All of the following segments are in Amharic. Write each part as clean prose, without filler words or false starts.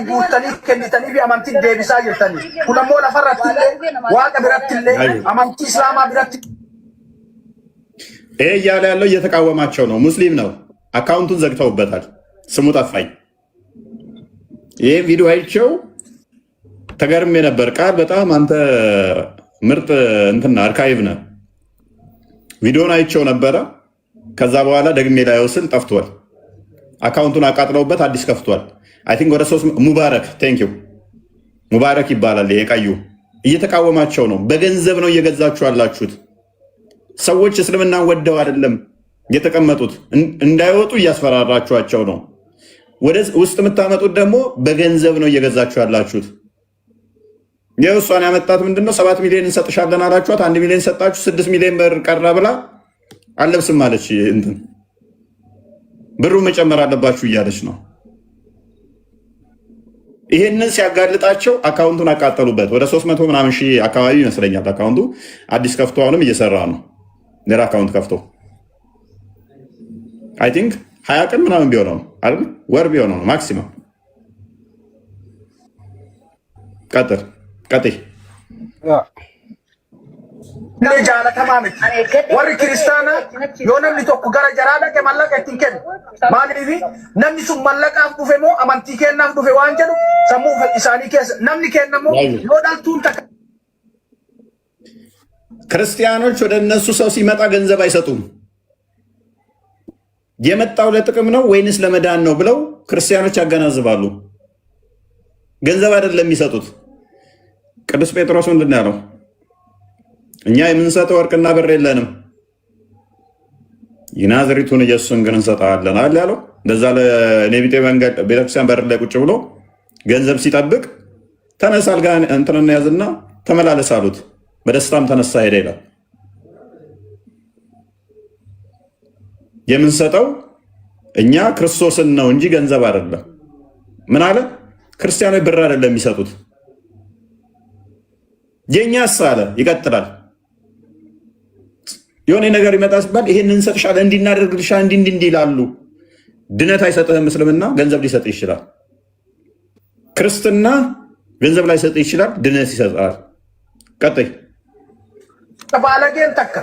guutanii kennitanii fi amantii deebisaa jirtanii. Kun ammoo lafarratti illee waaqa biratti illee amantii islaamaa biratti እያለ ያለው እየተቃወማቸው ነው። ሙስሊም ነው። አካውንቱን ዘግተውበታል። ስሙ ጠፋኝ። ይሄ ቪዲዮ አይቼው ተገርሜ ነበር። ቃል በጣም አንተ ምርጥ እንትና አርካይቭ ነህ። ቪዲዮን አይቼው ነበረ። ከዛ በኋላ ደግሜ ላየው ስል ጠፍቷል። አካውንቱን አቃጥለውበት አዲስ ከፍቷል። አይ ቲንክ ወደ 3 ሙባረክ ቴንክ ዩ ሙባረክ ይባላል። የቀዩ እየተቃወማቸው ነው። በገንዘብ ነው እየገዛችሁ ያላችሁት። ሰዎች እስልምናን ወደው አይደለም የተቀመጡት፣ እንዳይወጡ እያስፈራራችኋቸው ነው። ወደ ውስጥ የምታመጡት ደግሞ በገንዘብ ነው እየገዛችሁ ያላችሁት። የእሷን ያመጣት ምንድነው? 7 ሚሊዮን እንሰጥሻለን አላችኋት። 1 ሚሊዮን ሰጣችሁ፣ 6 ሚሊዮን ብር ቀረ ብላ አለብስም ማለች። እንትን ብሩ መጨመር አለባችሁ እያለች ነው። ይሄንን ሲያጋልጣቸው አካውንቱን አቃጠሉበት። ወደ 300 ምናምን ሺህ አካባቢ ይመስለኛል አካውንቱ አዲስ ከፍቶ አሁንም እየሰራ ነው። ሌላ አካውንት ከፍቶ አይ ቲንክ 20 ቀን ምናምን ቢሆነው ነው አይደል? ወር ቢሆነው ነው ማክሲመም። ቀጥይ jaalatamaa warri kiristaanaa yoo namni tokko gara jaraa dhaqe mallaqa ittiin kennu maaliif namni sun mallaqaaf dhufe moo amantii kennaaf dhufe waan jedhu sammuu isaanii keessa namni kennamoo yoo dhaltuun takka ክርስቲያኖች ወደ እነሱ ሰው ሲመጣ ገንዘብ አይሰጡም። የመጣው ለጥቅም ነው ወይንስ ለመዳን ነው ብለው ክርስቲያኖች ያገናዝባሉ። ገንዘብ አይደለም የሚሰጡት። ቅዱስ ጴጥሮስ ምንድን ያለው? እኛ የምንሰጠው ወርቅና ብር የለንም፣ የናዝሬቱን ኢየሱስን ግን እንሰጣለን አለ ያለው። እንደዛ ለኔቢጤ መንገድ ቤተክርስቲያን በር ላይ ቁጭ ብሎ ገንዘብ ሲጠብቅ ተነሳ አልጋ እንትንና ያዝና ተመላለስ አሉት። በደስታም ተነሳ ሄደ ይላል። የምንሰጠው እኛ ክርስቶስን ነው እንጂ ገንዘብ አይደለም። ምን አለ? ክርስቲያኖች ብር አይደለም የሚሰጡት። የኛስ አለ ይቀጥላል። የሆነ ነገር ይመጣ ሲባል ይሄንን እንሰጥሻለን፣ እንዲናደርግልሻል፣ እንዲህ ይላሉ። ድነት አይሰጥህም። እስልምና ገንዘብ ሊሰጥ ይችላል። ክርስትና ገንዘብ ላይ ሰጥ ይችላል፣ ድነት ይሰጣል። ቀጥይ ባለጌን ተካ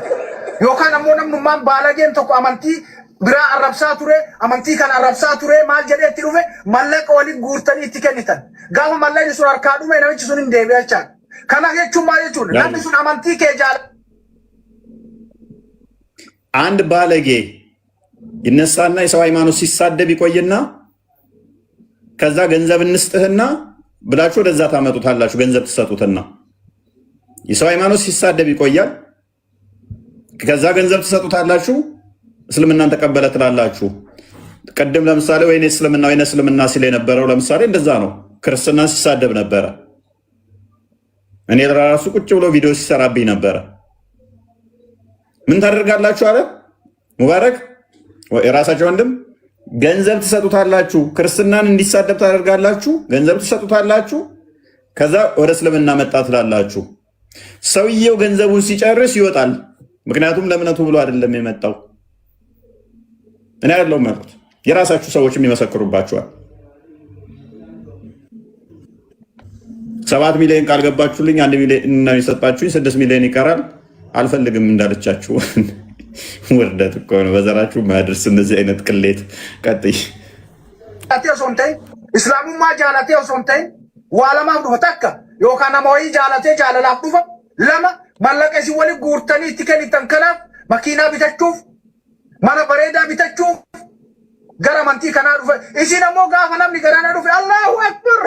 ዮካን አሞ ነምኑማን ባለጌን ተኮ አማንቲ ብራ አረብሳ ቱሬ አማንቲ ካን አረብሳ ቱሬ ማል ጀዴ ትሩፌ ማለቀ ወሊ ጉርተኒ ትከኒተን ጋሙ ማላይ ሱር አርካዱ መነች ሱን እንደቢያቻ ካና የቹ ማለቹ ለምን ሱን አማንቲ ከጃለ አንድ ባለጌ ይነሳና የሰው ሃይማኖት ሲሳደብ ይቆይና ከዛ ገንዘብ እንስጥህና ብላችሁ ወደዛ ታመጡታላችሁ። ገንዘብ ትሰጡትና የሰው ሃይማኖት ሲሳደብ ይቆያል። ከዛ ገንዘብ ትሰጡታላችሁ። እስልምናን ተቀበለ ትላላችሁ። ቀደም ለምሳሌ ወይኔ እስልምና ሲል የነበረው ለምሳሌ እንደዛ ነው። ክርስትና ሲሳደብ ነበረ። እኔ ለራሱ ቁጭ ብሎ ቪዲዮ ሲሰራብኝ ነበረ። ምን ታደርጋላችሁ አለ ሙባረክ የራሳቸው ወንድም፣ ገንዘብ ትሰጡታላችሁ። ክርስትናን እንዲሳደብ ታደርጋላችሁ። ገንዘብ ትሰጡታላችሁ። ከዛ ወደ እስልምና መጣ ትላላችሁ። ሰውየው ገንዘቡን ሲጨርስ ይወጣል። ምክንያቱም ለእምነቱ ብሎ አይደለም የመጣው። እኔ አይደለሁም ያልኩት፣ የራሳችሁ ሰዎች የሚመሰክሩባችኋል። 7 ሚሊዮን ቃል ገባችሁልኝ፣ 1 ሚሊዮን ነው የሰጣችሁኝ፣ 6 ሚሊዮን ይቀራል አልፈልግም እንዳለቻችሁ። ውርደት እኮ ነው። በዘራችሁ ማድረስ እንደዚህ አይነት ቅሌት። ቀጥይ ሶንታይ እስላሙማ ጃላቴ ሶንታይ ዋለማ ዱፈ ተካ ዮካና ሞይ ጃላቴ ጃላላፍ ዱፈ ለማ ማለቀ ሲወል ጉርተኒ ትከኒተን ከናፍ መኪና ቢተቹፍ ማና በሬዳ ቢተቹፍ ገረመንቲ ከና ዱፈ እሺ ደሞ ጋፈናም ሊገራና ዱፈ አላሁ አክበር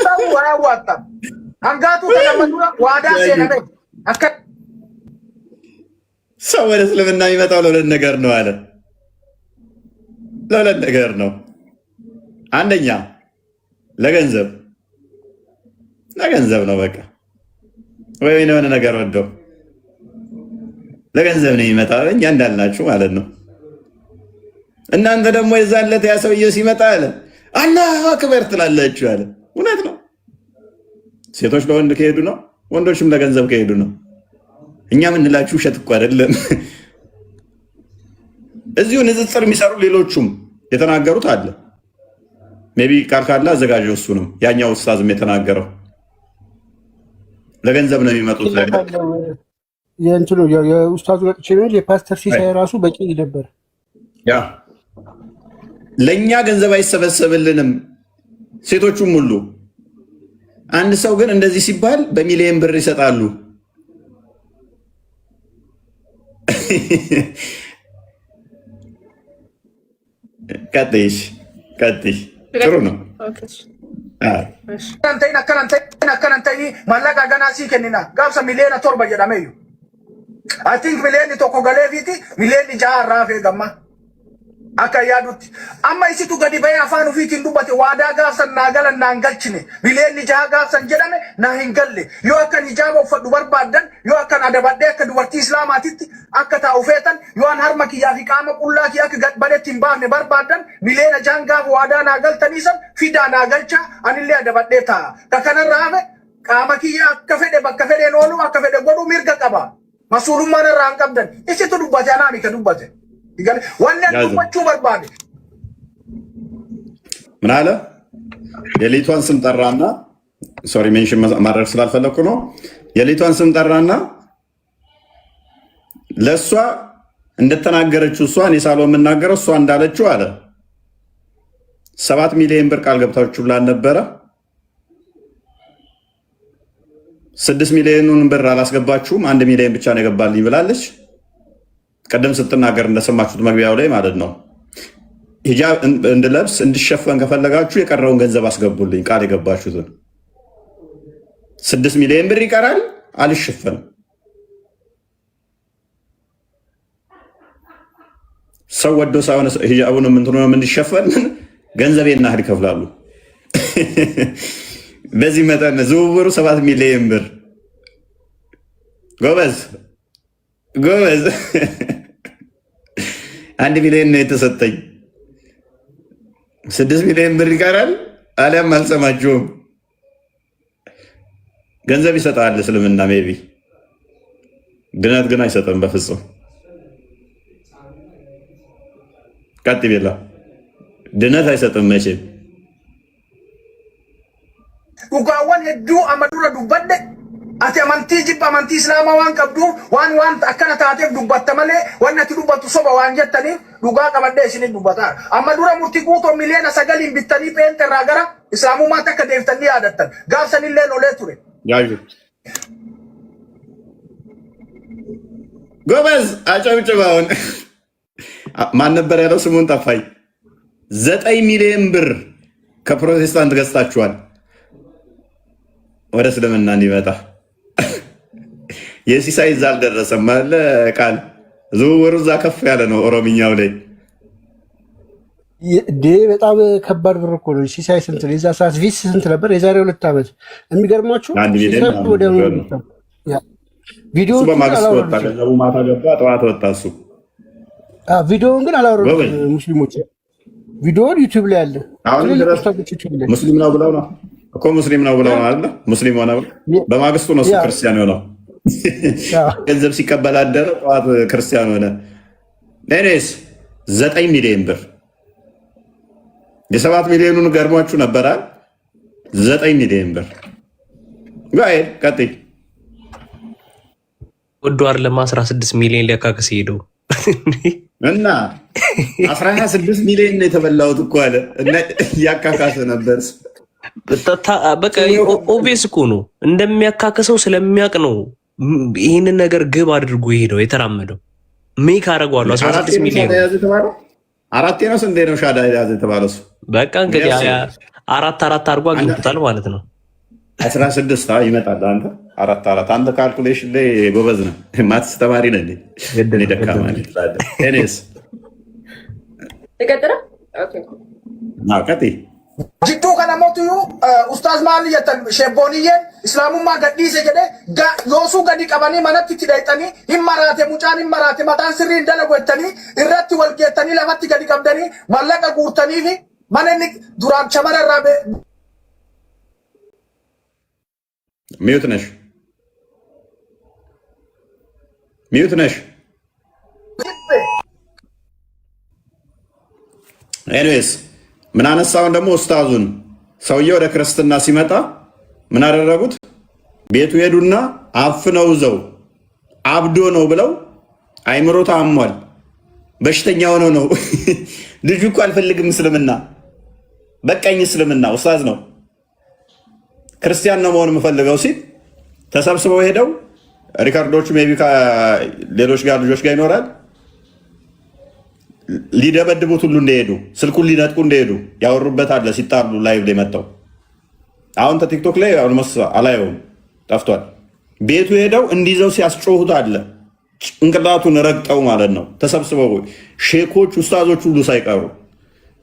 ታው ዋዋጣ አንጋቱ ተለመዱ ዋዳ ሲነበ አከ ሰው ወደ እስልምና የሚመጣው ለሁለት ነገር ነው አለ። ለሁለት ነገር ነው። አንደኛ ለገንዘብ ነው። በቃ ወይ የሆነ ነገር ወደው ለገንዘብ ነው የሚመጣው። እኛ እንዳልናችሁ ማለት ነው። እናንተ ደግሞ የዛን ዕለት ያ ሰውዬው ሲመጣ አለ አላሁ አክበር ትላላችሁ አለ። እውነት ነው። ሴቶች ለወንድ ከሄዱ ነው፣ ወንዶችም ለገንዘብ ከሄዱ ነው። እኛ ምንላችሁ ውሸት እኮ አይደለም። እዚሁ ንጽጽር የሚሰሩ ሌሎቹም የተናገሩት አለ። ሜቢ ቃል ካለ አዘጋጀው። እሱንም ያኛው ኡስታዝም የተናገረው ለገንዘብ ነው የሚመጡት። የእንትኑ የኡስታዙ ለጥቼ ነው የፓስተር ሲሳይ ራሱ በቂ ነበር። ያ ለእኛ ገንዘብ አይሰበሰብልንም ሴቶቹም ሁሉ። አንድ ሰው ግን እንደዚህ ሲባል በሚሊየን ብር ይሰጣሉ። ቀጥይሽ ጥሩ ነው። akkanantay mallaqa ganaa sii kennina gaafsa miliyoona 7 jedhameeyyu I think miliyoonni tokko galeefiiti miliyoonni 6 irraa hafee gamma akka yaadutti amma isitu gadi bahee afaan ofiitiin dubbate waadaa gaafsan naa galan naan galchine miliyoonni 6 gaafsan jedhame naa hin galle yoo akkan hijaaba uffadhu barbaaddan yoo akkan adabadhee akka dubartii islaamaatitti akka taa'u feetan yoo an harma kiyyaa fi qaama qullaa kiyyaa akka gadbadetti hin baafne barbaaddan miliyoona 6 gaafa waadaa naa galtaniisan fidaa naa galchaa anillee adabadhee taa'a ka kanarraa hafe qaama kiyyaa akka fedhe bakka fedheen oolu akka fedhe godhu mirga qaba masuulummaan irraa hin qabdan isitu dubbate anaa mika dubbate wanni dubbachuu barbaade ምን አለ? የሊቷን ስም ጠራና ሶሪ ሜንሽን ማድረግ ስላልፈለኩ ነው። የሊቷን ስም ጠራና ለእሷ እንደተናገረችው እሷ እኔ ሳልሆን የምናገረው እሷ እንዳለችው አለ 7 ሚሊዮን ብር ቃል ገብታችሁ ብላን ነበረ። 6 ሚሊዮኑን ብር አላስገባችሁም፣ 1 ሚሊዮን ብቻ ነው የገባልኝ ብላለች። ቀደም ስትናገር እንደሰማችሁት መግቢያው ላይ ማለት ነው። ሂጃብ እንድለብስ እንድሸፈን ከፈለጋችሁ የቀረውን ገንዘብ አስገቡልኝ፣ ቃል የገባችሁትን 6 ሚሊዮን ብር ይቀራል፣ አልሸፈንም። ሰው ወዶ ሳይሆን ሂጃቡን ምንትኖ እንዲሸፈን ገንዘቤና እህል ይከፍላሉ። በዚህ መጠን ዝውውሩ 7 ሚሊዮን ብር። ጎበዝ 1 ሚሊዮን ነው የተሰጠኝ፣ 6 ሚሊዮን ብር ይቀራል፣ አሊያም አልሰማችሁም። ገንዘብ ይሰጣል እስልምና ሜቢ፣ ድነት ግን አይሰጥም በፍጹም። ቀጥ ቢላ ድነት አይሰጥም መቼም። dhugaawwan hedduu amma dura dubbadde ati amantii jibba amantii islaamaa waan qabdu waan akkana taateef dubbatta malee waan ati dubbattu soba waan jettaniif dhugaa qabadde isinii dubbataa amma dura murtii guutoo miliyoona 9 bittanii peente irraa gara islaamummaatti akka deeftanii yaadattan gaafsanillee lolee ture. ጎበዝ አጨብጭባውን ማን ነበር ያለው? ስሙን ጠፋኝ። 9 ሚሊዮን ብር ከፕሮቴስታንት ገዝታችኋል ወደ እስልምና እንዲመጣ። የሲሳይ እዛ አልደረሰም አለ ቃል ዝውውሩ እዛ ከፍ ያለ ነው። ኦሮምኛው ላይ በጣም ከባድ ብር እኮ ነው። ሲሳይ ስንት ነው? የዛ ሰዓት ቪስ ስንት ነበር? የዛሬ 2 ዓመት። የሚገርማችሁ ቪዲዮ በማግስቱ ወጣ፣ ገንዘቡ ማታ ገባ፣ ጠዋት ወጣ። እሱ ቪዲዮውን ግን አላወረዱም ሙስሊሞች። ቪዲዮውን ዩቲዩብ ላይ አለ። ሙስሊም ነው ብለው ነው እኮ ሙስሊም ነው ብለው አለ። ሙስሊም ሆነ በማግስቱ ነው እሱ ክርስቲያን ሆነው። ገንዘብ ሲቀበል አደረ፣ ጠዋት ክርስቲያን ሆነ። እኔስ 9 ሚሊዮን ብር የ7 ሚሊዮኑን ገርሟችሁ ነበራል። 9 ሚሊዮን ብር ጋይ ቀጥይ ወዶ አይደለም 16 ሚሊዮን ሊያካክስ ሄደው እና 16 ሚሊዮን ነው የተበላሁት እኮ አለ እና ያካካሰ ነበር። በቃ ኦብቪየስ እኮ ነው እንደሚያካክሰው ስለሚያውቅ ነው ይህንን ነገር ግብ አድርጎ ሄደው የተራመደው። ሜክ አደርገዋለሁ 16 ሚሊዮን አራቴ ነው ስንዴ ነው ሻዳ ያዘ የተባለው እሱ። በቃ እንግዲህ አራት አድርጎ አግኝቶታል ማለት ነው። 16 ይመጣል። አንተ 4 አንተ ካልኩሌሽን ላይ ጎበዝ ነህ። ማትስ ተማሪ ነህ እንዴ? እኔ ደካማ ነኝ። እኔስ ተቀጥራ ኦኬ ቀጥይ jidduu kana mootu ustaaz maal jettan shebbooniyyen islaamummaa gadhiise jedhe yoosuu gadi qabanii manatti itti dhayxanii hin maraate mucaan hin maraate mataan sirrii hin dalagu jettanii irratti wal geettanii lafatti gadi qabdanii mallaqa guurtanii fi mana inni duraan shamara irraa ሚዩት ነሽ። ኤኒዌይስ ምን አነሳውን ደግሞ ኡስታዙን ሰውየው ወደ ክርስትና ሲመጣ ምን አደረጉት? ቤቱ ሄዱና አፍነው ዘው አብዶ ነው ብለው አይምሮ ታሟል በሽተኛ ሆኖ ነው ልጁ እኮ አልፈልግም እስልምና በቃኝ እስልምና ኡስታዝ ነው ክርስቲያን ነው መሆን የምፈልገው ሲል ተሰብስበው ሄደው ሪካርዶቹ ሜቢ ሌሎች ጋር ልጆች ጋር ይኖራል ሊደበድቡት ሁሉ እንደሄዱ ስልኩን ሊነጥቁ እንደሄዱ ያወሩበት አለ ሲጣሉ ላይቭ ላይ መጣው አሁን ቲክቶክ ላይ ኦልሞስት አላየውም ጠፍቷል ቤቱ ሄደው እንዲዘው ሲያስጮሁት አለ ጭንቅላቱን ረግጠው ማለት ነው ተሰብስበው ሼኮች ኡስታዞች ሁሉ ሳይቀሩ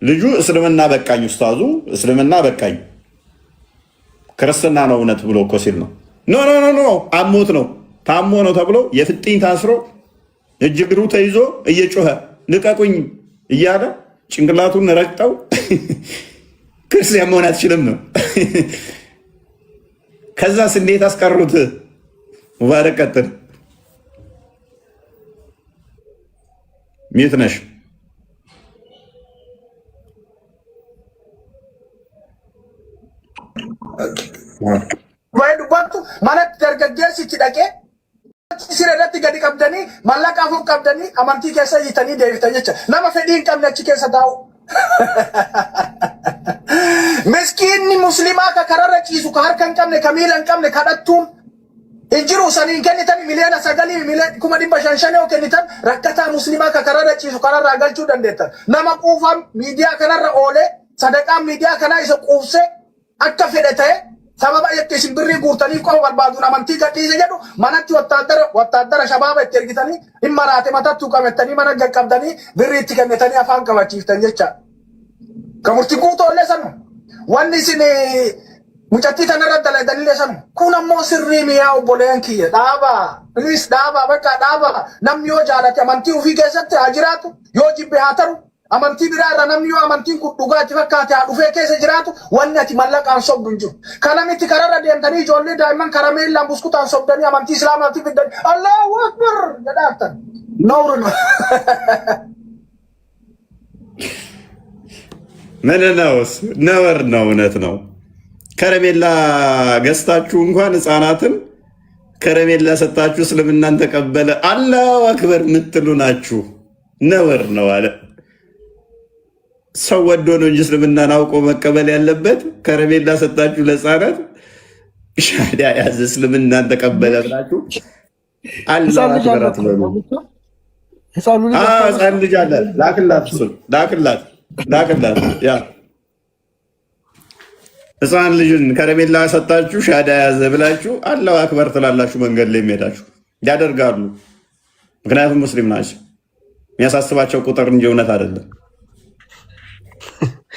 ልጁ እስልምና በቃኝ ኡስታዙ እስልምና በቃኝ ክርስትና ነው እውነት ብሎ እኮ ሲል ነው ኖ ኖ ኖ ኖ አሞት ነው ታሞ ነው ተብሎ የፍጥኝ ታስሮ እጅግሩ ተይዞ እየጮኸ ልቀቁኝ እያለ ጭንቅላቱን ረግጠው ክርስቲያን መሆን አትችልም ነው ከዛስ እንዴት አስቀሩት ሙባረክ ቀጥል ሚት ነሽ ወይ ዱባቱ ማለት ደርገገር ሲትደቀ ሲረዳት ገዲ ቀብደኒ ማላቃፉ ቀብደኒ አማንቲ ከሰ ይተኒ ደይፍተኝች ለማ ፈዲን ቀምነች ከሰ ዳው ምስኪን ሙስሊማ ከከረረ ቂሱ ከሀርከን ቀምነ ከሚለን ቀምነ ከደቱም እንጅሩ ሰኒን ከኒተን ሚሊዮን ሰገሊ ሚሊዮን ኩማ ዲባ ሸንሸኔው ከኒተን ረከታ ሙስሊማ ከከረረ ቂሱ ከረራ አገልቹ ደንደተ ነማ ቁፋም ሚዲያ ከነረ ኦሌ ሰደቃ ሚዲያ ከና ይሰ ቁፍሴ akka fedhate sababa itti simbirri guurtanii qofa barbaadu amantii gadhiise jedhu manatti wattaaddara shabaaba itti ergitanii dhimma raate matattuu qabattanii mana gaqqabdanii birri itti kennitanii afaan qabachiiftan jecha. Ka murtii guutoollee sanu wanni isin mucattii tanarra dalaganillee sanu kun ammoo sirrii miyaa obboleen kiyya dhaaba please dhaaba bakka dhaaba namni yoo jaalate amantii ofii keessatti haa jiraatu yoo jibbe haa taru. Amantii biraa irraa namni yoo amantiin kun dhugaatti fakkaate haa dhufee keessa jiraatu wanni ati mallaqaan sobdu hin jiru. Kanamitti kararra deemtanii ijoollee daa'imman karameellaan buskutaan sobdanii amantii islaamaatti fiddanii Allahu Akbar jedhaatan. Nawru ምን ነውስ ነውር ነው እውነት ነው። ከረሜላ ገዝታችሁ እንኳን ህፃናትን ከረሜላ ሰጣችሁ እስልምናን ተቀበለ አላሁ አክበር ምትሉ ናችሁ። ነውር ነው አለ ሰው ወዶ ነው እንጂ እስልምናን አውቆ መቀበል ያለበት። ከረሜላ ሰጣችሁ ለህፃናት ሻዳ ያዘ እስልምናን ተቀበለ ብላችሁ አላሁ አክበር አትበሉ። ህፃን ልጅ አለ ላክላት ያ ህፃን ልጅን ከረሜላ ሰጣችሁ ሻዳ ያዘ ብላችሁ አላሁ አክበር ትላላችሁ። መንገድ ላይ የሚሄዳችሁ ያደርጋሉ። ምክንያቱም ሙስሊም ናቸው። የሚያሳስባቸው ቁጥር እንጂ እውነት አይደለም።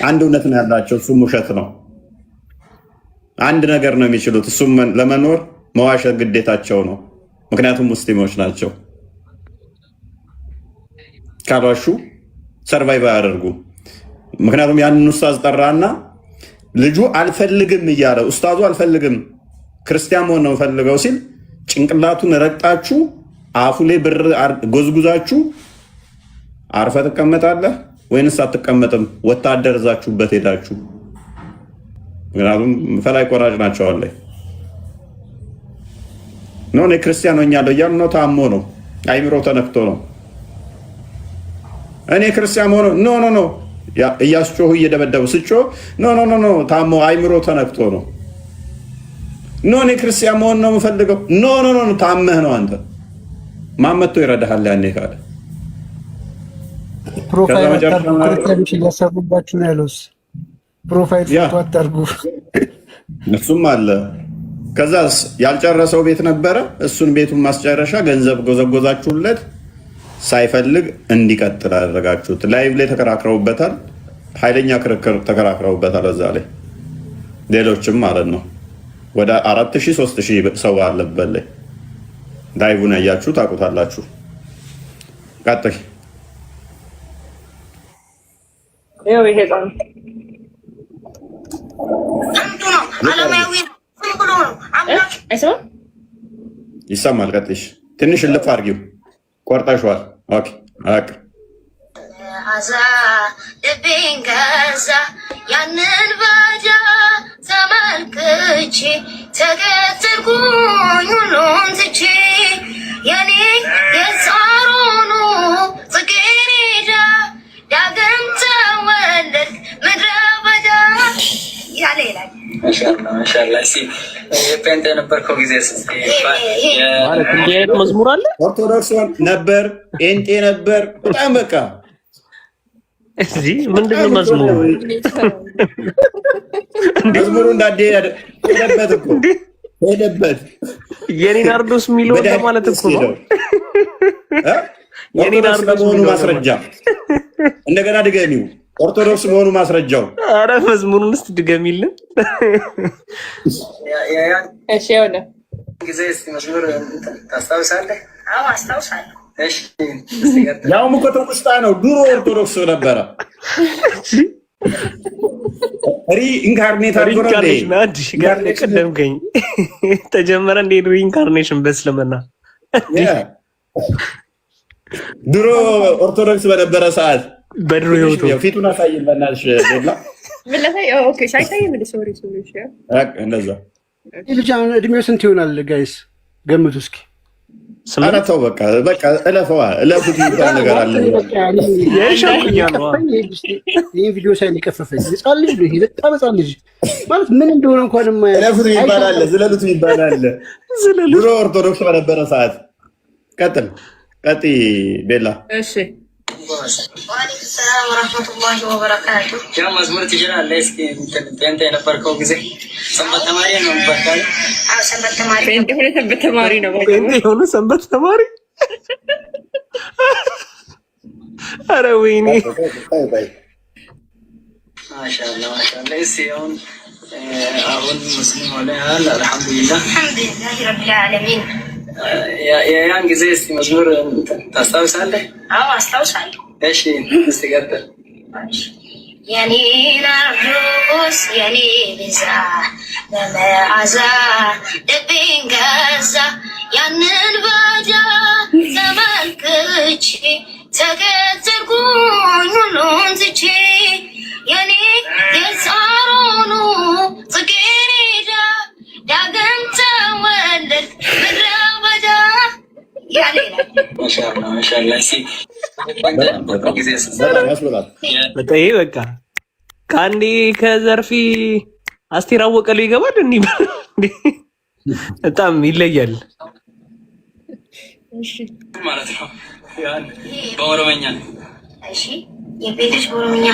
አንድ እውነት ነው ያላቸው፣ እሱም ውሸት ነው። አንድ ነገር ነው የሚችሉት፣ እሱም ለመኖር መዋሸት ግዴታቸው ነው። ምክንያቱም ሙስሊሞች ናቸው። ካልዋሹ ሰርቫይቭ አያደርጉ። ምክንያቱም ያንን ኡስታዝ ጠራና ልጁ አልፈልግም እያለ ኡስታዙ አልፈልግም ክርስቲያን መሆን ነው ፈልገው ሲል ጭንቅላቱን ረግጣችሁ አፉ ላይ ብር ጎዝጉዛችሁ አርፈ ትቀመጣለህ ወይንስ አትቀመጥም? ወታደር እዛችሁበት ሄዳችሁ። ምክንያቱም ፈላይ ቆራጭ ናቸው አለ ነው። እኔ ክርስቲያን ሆኛለሁ እያሉ ነው። ታሞ ነው፣ አይምሮ ተነክቶ ነው። እኔ ክርስቲያን ሆኖ ኖ ኖ ኖ እያስጮሁ እየደበደቡ ስጮህ ኖ ኖ ኖ ታሞ አይምሮ ተነክቶ ነው። ኖ እኔ ክርስቲያን መሆን ነው የምፈልገው። ኖ ኖ ኖ ታመህ ነው አንተ። ማን መጥቶ ይረዳሃል ያኔ ካለ ፕሮፋይል ክርስቲያኖች እያሰሩባችሁ ነው ያለውስ ፕሮፋይል ፎቶ አታርጉ። እሱም አለ። ከዛስ ያልጨረሰው ቤት ነበረ። እሱን ቤቱን ማስጨረሻ ገንዘብ ጎዘጎዛችሁለት፣ ሳይፈልግ እንዲቀጥል አደረጋችሁት። ላይቭ ላይ ተከራክረውበታል። ኃይለኛ ክርክር ተከራክረውበታል። እዛ ላይ ሌሎችም ማለት ነው። ወደ 4000 3000 ሰው አለበት ላይ ላይቭን ያያችሁ ታውቁታላችሁ። ቀጥል። ይኸው ይሄ ጣም ይሰማል። ቀጥሽ ትንሽ እልፍ አድርጊው። ቆርጠሽዋል። ኦኬ አቅ ያንን ባጃ ተመልክቼ ተከተልኩኝ ሁሉን ትቼ የኔ የሳሮኑ ጽጌረዳ ዳግም ተወለድክ ምድረ በዳ ያለ ይላል። ማሻአላ ፔንት የነበርከው ጊዜ ማለት እንዲህ አይነት መዝሙር አለ። ኦርቶዶክስ ነበር፣ ጴንጤ ነበር። በጣም በቃ እዚህ ምንድነው መዝሙሩ? መዝሙሩ እንዳዴ ሄደበት እኮ ሄደበት። የኔ ናርዶስ የሚለው ማለት እኮ ነው። የኔ ናርዶስ መሆኑ ማስረጃ እንደገና ድገሚው። ኦርቶዶክስ መሆኑ ማስረጃው። አረ መዝሙሩን እስቲ ድገሚልን። እሺ ያውና ጊዜ መዝሙር ታስታውሳለህ? አዎ አስታውሳለሁ። እሺ ያውም እኮ ትውስታ ነው። ድሮ ኦርቶዶክስ ነበረ። ሪኢንካርኔት ሪኢንካርኔሽን አዲስ ጋር ቀደምከኝ ተጀመረ እንደ ሪኢንካርኔሽን በእስልምና ድሮ ኦርቶዶክስ በነበረ ሰዓት በድሮ ህይወቱ ፊቱን አሳይን በእናትሽ ሌላ ምን ላይ ኦኬ ሳይታይ ምን ሶሪ እንደዛ ልጅ አሁን እድሜው ስንት ይሆናል ጋይስ? ገምቱ እስኪ። አራተው በቃ እለፈዋ እለፉት ይባል ነገር አለ። ይህ ቪዲዮ ሳይን የቀፈፈኝ ህፃን ልጅ ነው። ይሄ በጣም ህፃን ልጅ ማለት ምን እንደሆነ እንኳን እለፉት ይባላል፣ ዝለሉት ይባላል። ድሮ ኦርቶዶክስ በነበረ ሰዓት ቀጥል ቤላ። እሺ ወአለይኩም ሰላም ወራህመቱላሂ ወበረካቱ። ያ መዝሙር ትችላለህ? እስኪ ፔንት የነበርከው ጊዜ ሰንበት ተማሪ ነው ባካል? አዎ ሰንበት ተማሪ ፔንት ሆነ ሰንበት ተማሪ ነው ባካል? ፔንት ሆነ ሰንበት ተማሪ። አረ ወይኔ ማሻአላ ማሻአላ። እሺ አሁን ሙስሊም ሆነ አልሐምዱሊላህ ረቢል ዓለሚን። ያን ጊዜ እስቲ መዝሙር ታስታውሳለህ? አዎ አስታውሳለሁ። እሺ እስቲ ቀጥል። የኔ ናርዶስ የኔ ቤዛ በመዓዛ ልቤን ገዛ ያንን ባጃ ተመልክቼ ተከተልኩኝ ሁሉን ትቼ የኔ የሳሮኑ ጽጌረዳ ዳግም ተወለድክ ምድረ በዳ ያለ ይላል። ማሻአላ ማሻአላ። በጣም በቃ ከአንዴ ከዘርፊ አስቴር አወቀ ላይ ይገባል። እንዲህ በጣም ይለያል ማለት ነው። በኦሮምኛ እሺ የቤትሽ ኦሮምኛ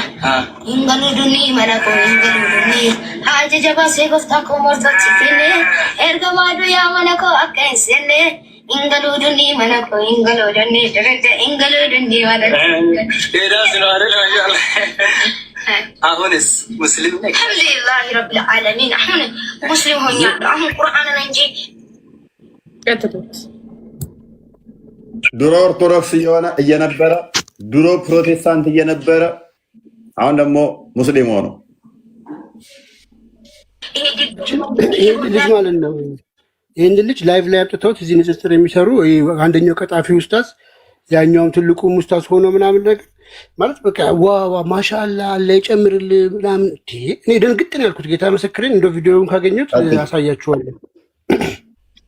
ኢንገሉዱኒ መለኮ ኢንገሉዱኒ ሀጀ ጀባ ሴጎፍታ ኮሞርቶች ፊኔ ኤርገማዱ ያ መለኮ አቀንስኔ ኢንገሉዱኒ መለኮ ኢንገሉዱኒ ደረደ ኢንገሉዱኒ ማለት ሌላስ ነው አይደል? ማሻአላ። አሁንስ ሙስሊም ነህ? አልሐምዱሊላህ ረብል ዓለሚን። አሁን ሙስሊም ሆኛለሁ። አሁን ቁርአንን እንጂ ድሮ ኦርቶዶክስ እየነበረ ድሮ ፕሮቴስታንት እየነበረ አሁን ደግሞ ሙስሊም ሆኖ ይሄን ልጅ ማለት ነው። ይሄን ልጅ ላይቭ ላይ አምጥተውት እዚህ ንጽጽር የሚሰሩ አንደኛው ቀጣፊ ኡስታዝ ያኛውም ትልቁ ኡስታዝ ሆኖ ምናምን ነገር ማለት በቃ ዋው ማሻአላ አለ ይጨምርልህ ምናምን። እኔ ደንግጥ ነው ያልኩት። ጌታ መስክሬን እንደው ቪዲዮውን ካገኙት አሳያችኋለሁ።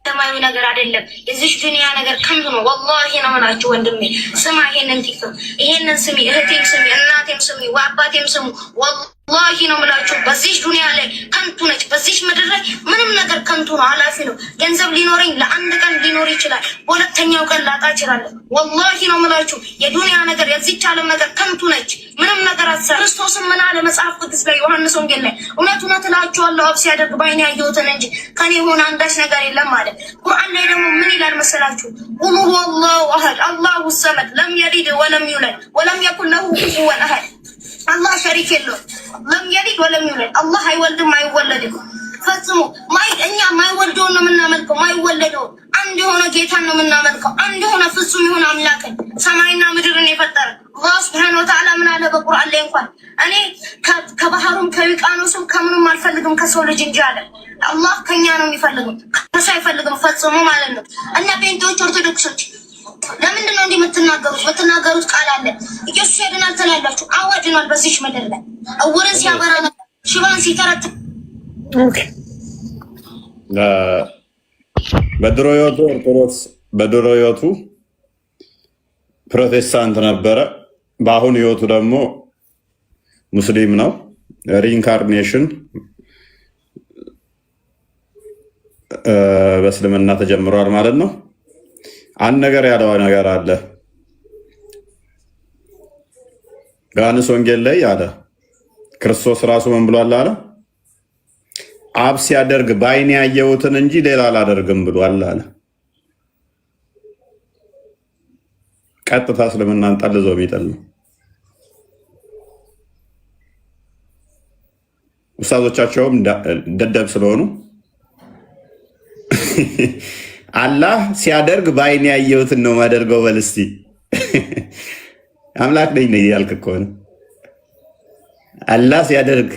ሰማያዊ ነገር አይደለም። የዚህ ዱንያ ነገር ከንቱ ነው። ወላሂ ነው የምላችሁ ወንድሜ፣ ስማ ይሄንን ቲክቶክ፣ ይሄንን ስሚ፣ እህቴም ስሚ፣ እናቴም ስሚ፣ አባቴም ስሙ። ወላሂ ነው የምላችሁ በዚህ ዱንያ ላይ ከንቱ ነች። በዚህ ምድር ላይ ምንም ነገር ከንቱ ነው፣ ኃላፊ ነው። ገንዘብ ሊኖረኝ ለአንድ ቀን ሊኖር ይችላል፣ በሁለተኛው ቀን ላጣ እችላለሁ። ወላሂ ነው የምላችሁ የዱንያ ነገር የዚች ዓለም ነገር ከንቱ ነች። ምንም ነገር አትሰራ። ክርስቶስም ምን አለ መጽሐፍ ቅዱስ ላይ ዮሐንስ ወንጌል ላይ እውነት እውነት እላችኋለሁ አብ ሲያደርግ በዓይኔ ያየሁትን እንጂ ከኔ የሆነ አንዳች ነገር የለም አለ። ቁርአን ላይ ደግሞ ምን ይላል መሰላችሁ? ቁል ሁወ አላሁ አሐድ አላሁ ሰመድ ለም የሊድ ወለም ዩለድ ወለም የኩን ለሁ ኩፉወን አሐድ። አላህ ሸሪክ የለውም። ለም የሊድ ወለም ዩለድ አላህ አይወልድም አይወለድም። ፈጽሞ እኛ ማይወልደውን ነው የምናመልከው፣ ማይወለደው አንድ የሆነ ጌታን ነው የምናመልከው። አንድ የሆነ ፍጹም የሆነ አምላክን ሰማይና ምድርን የፈጠረ አላህ ሱብሓነሁ ወተዓላ ምን አለ በቁርአን ላይ እንኳን እኔ ከባህሩም ከውቅያኖስም ከምንም አልፈልግም ከሰው ልጅ እንጂ አለ። አላህ ከኛ ነው የሚፈልገው፣ ከሰው አይፈልግም ፈጽሞ ማለት ነው። እና ጴንጤዎች ኦርቶዶክሶች ለምንድን ነው እንዲህ የምትናገሩት? የምትናገሩት ቃል አለ። ኢየሱስ ያድናል ትላላችሁ። አዎ ያድናል። በዚህች ምድር ላይ እውርን ሲያበራ ነበር፣ ሽባን ሲተረት በድሮ ሕይወቱ ኦርቶዶክስ፣ በድሮ ሕይወቱ ፕሮቴስታንት ነበረ። በአሁኑ ሕይወቱ ደግሞ ሙስሊም ነው። ሪኢንካርኔሽን በእስልምና ተጀምሯል ማለት ነው። አንድ ነገር ያለው ነገር አለ። ዮሐንስ ወንጌል ላይ አለ ክርስቶስ ራሱ ምን ብሏል አለ? አብ ሲያደርግ በዓይኔ ያየሁትን እንጂ ሌላ አላደርግም ብሏል አለ። ቀጥታ እስልምናን ጠልዞ የሚጠል ነው። ኡስታዞቻቸውም ደደብ ስለሆኑ አላህ ሲያደርግ በዓይኔ ያየሁትን ነው ማደርገው በል እስቲ። አምላክ ነኝ ነኝ ያልክ ከሆነ አላህ ሲያደርግ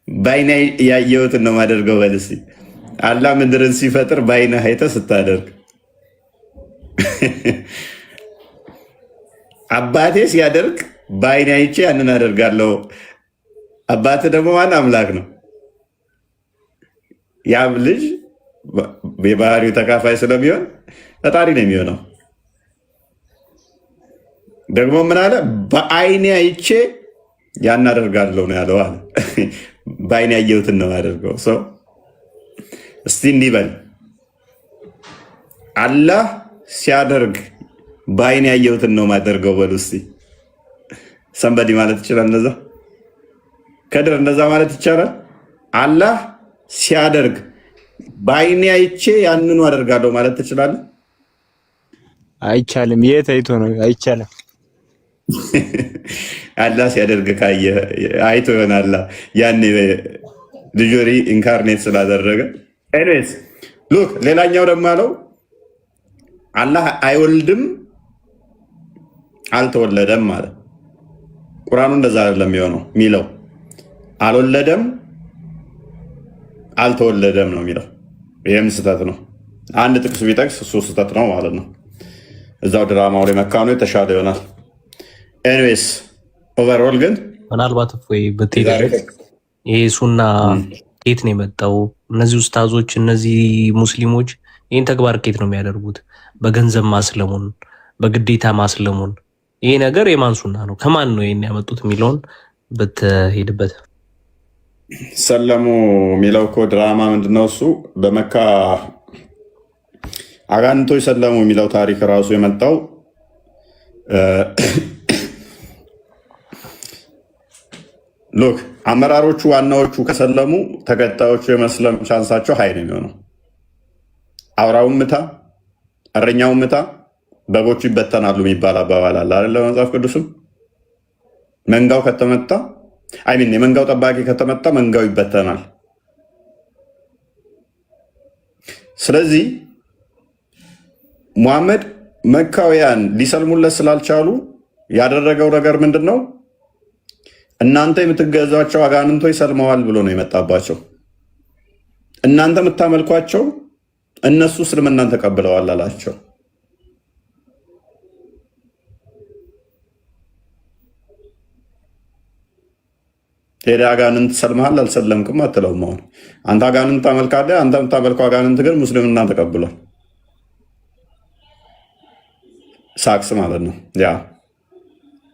በዓይኔ ያየሁትን ነው ማደርገው በል እስቲ። አላህ ምድርን ሲፈጥር በዓይነ አይተህ ስታደርግ፣ አባቴ ሲያደርግ በዓይኔ አይቼ ያንን አደርጋለሁ። አባቴ ደግሞ ማን አምላክ ነው። ያም ልጅ የባህሪው ተካፋይ ስለሚሆን ፈጣሪ ነው የሚሆነው። ደግሞ ምን አለ? በዓይኔ አይቼ ያን አደርጋለሁ ነው ያለው አለ። በዓይኔ ያየሁትን ነው ያደርገው። ሰው እስቲ እንዲህ በል፣ አላህ ሲያደርግ በዓይኔ ያየሁትን ነው ማደርገው በሉ እስቲ። ሰንበዲ ማለት ይችላል እንደዛ? ከድር እንደዛ ማለት ይቻላል? አላህ ሲያደርግ በዓይኔ አይቼ ያንኑ አደርጋለሁ ማለት ትችላለህ? አይቻልም። የት አይቶ ነው? አይቻልም። አላህ ሲያደርግ ካየ አይቶ ይሆናል። ያኔ ልጆሪ ኢንካርኔት ስላደረገ። ኤኒዌይስ ሉክ፣ ሌላኛው ደግሞ ያለው አላህ አይወልድም አልተወለደም ማለት ቁርአኑ እንደዛ አይደለም የሚሆነው የሚለው አልወለደም አልተወለደም ነው የሚለው። ይህም ስህተት ነው። አንድ ጥቅስ ቢጠቅስ እሱ ስህተት ነው ማለት ነው። እዛው ድራማው ላይ መካኑ የተሻለ ይሆናል። ኤኒዌይስ ኦቨርኦል ግን ምናልባት ወይ በቴሌቪዥን ይሄ ሱና ኬት ነው የመጣው? እነዚህ ኡስታዞች፣ እነዚህ ሙስሊሞች ይህን ተግባር ኬት ነው የሚያደርጉት? በገንዘብ ማስለሙን፣ በግዴታ ማስለሙን። ይሄ ነገር የማን ሱና ነው? ከማን ነው ይሄን ያመጡት የሚለውን ብትሄድበት። ሰለሙ የሚለው እኮ ድራማ ምንድነው? እሱ በመካ አጋንንቶች ሰለሙ የሚለው ታሪክ ራሱ የመጣው ሎክ አመራሮቹ ዋናዎቹ ከሰለሙ ተከታዮቹ የመስለም ቻንሳቸው ሀይ ነው የሚሆነው። አውራውን ምታ፣ እረኛውን ምታ፣ በጎቹ ይበተናሉ የሚባል አባባል አለ አይደለ? መጽሐፍ ቅዱስም መንጋው ከተመታ አይሚን የመንጋው ጠባቂ ከተመታ መንጋው ይበተናል። ስለዚህ ሙሐመድ መካውያን ሊሰልሙለት ስላልቻሉ ያደረገው ነገር ምንድን ነው? እናንተ የምትገዟቸው አጋንንቶች ሰልመዋል ብሎ ነው የመጣባቸው። እናንተ የምታመልኳቸው እነሱ እስልምናን ተቀብለዋል አላቸው። ሄደ አጋንንት ሰልመሃል አልሰለምክም አትለውም። አሁን አንተ አጋንንት ታመልካለህ። አንተ የምታመልከው አጋንንት ግን ሙስሊምናን ተቀብሏል። ሳክስ ማለት ነው፣ ያ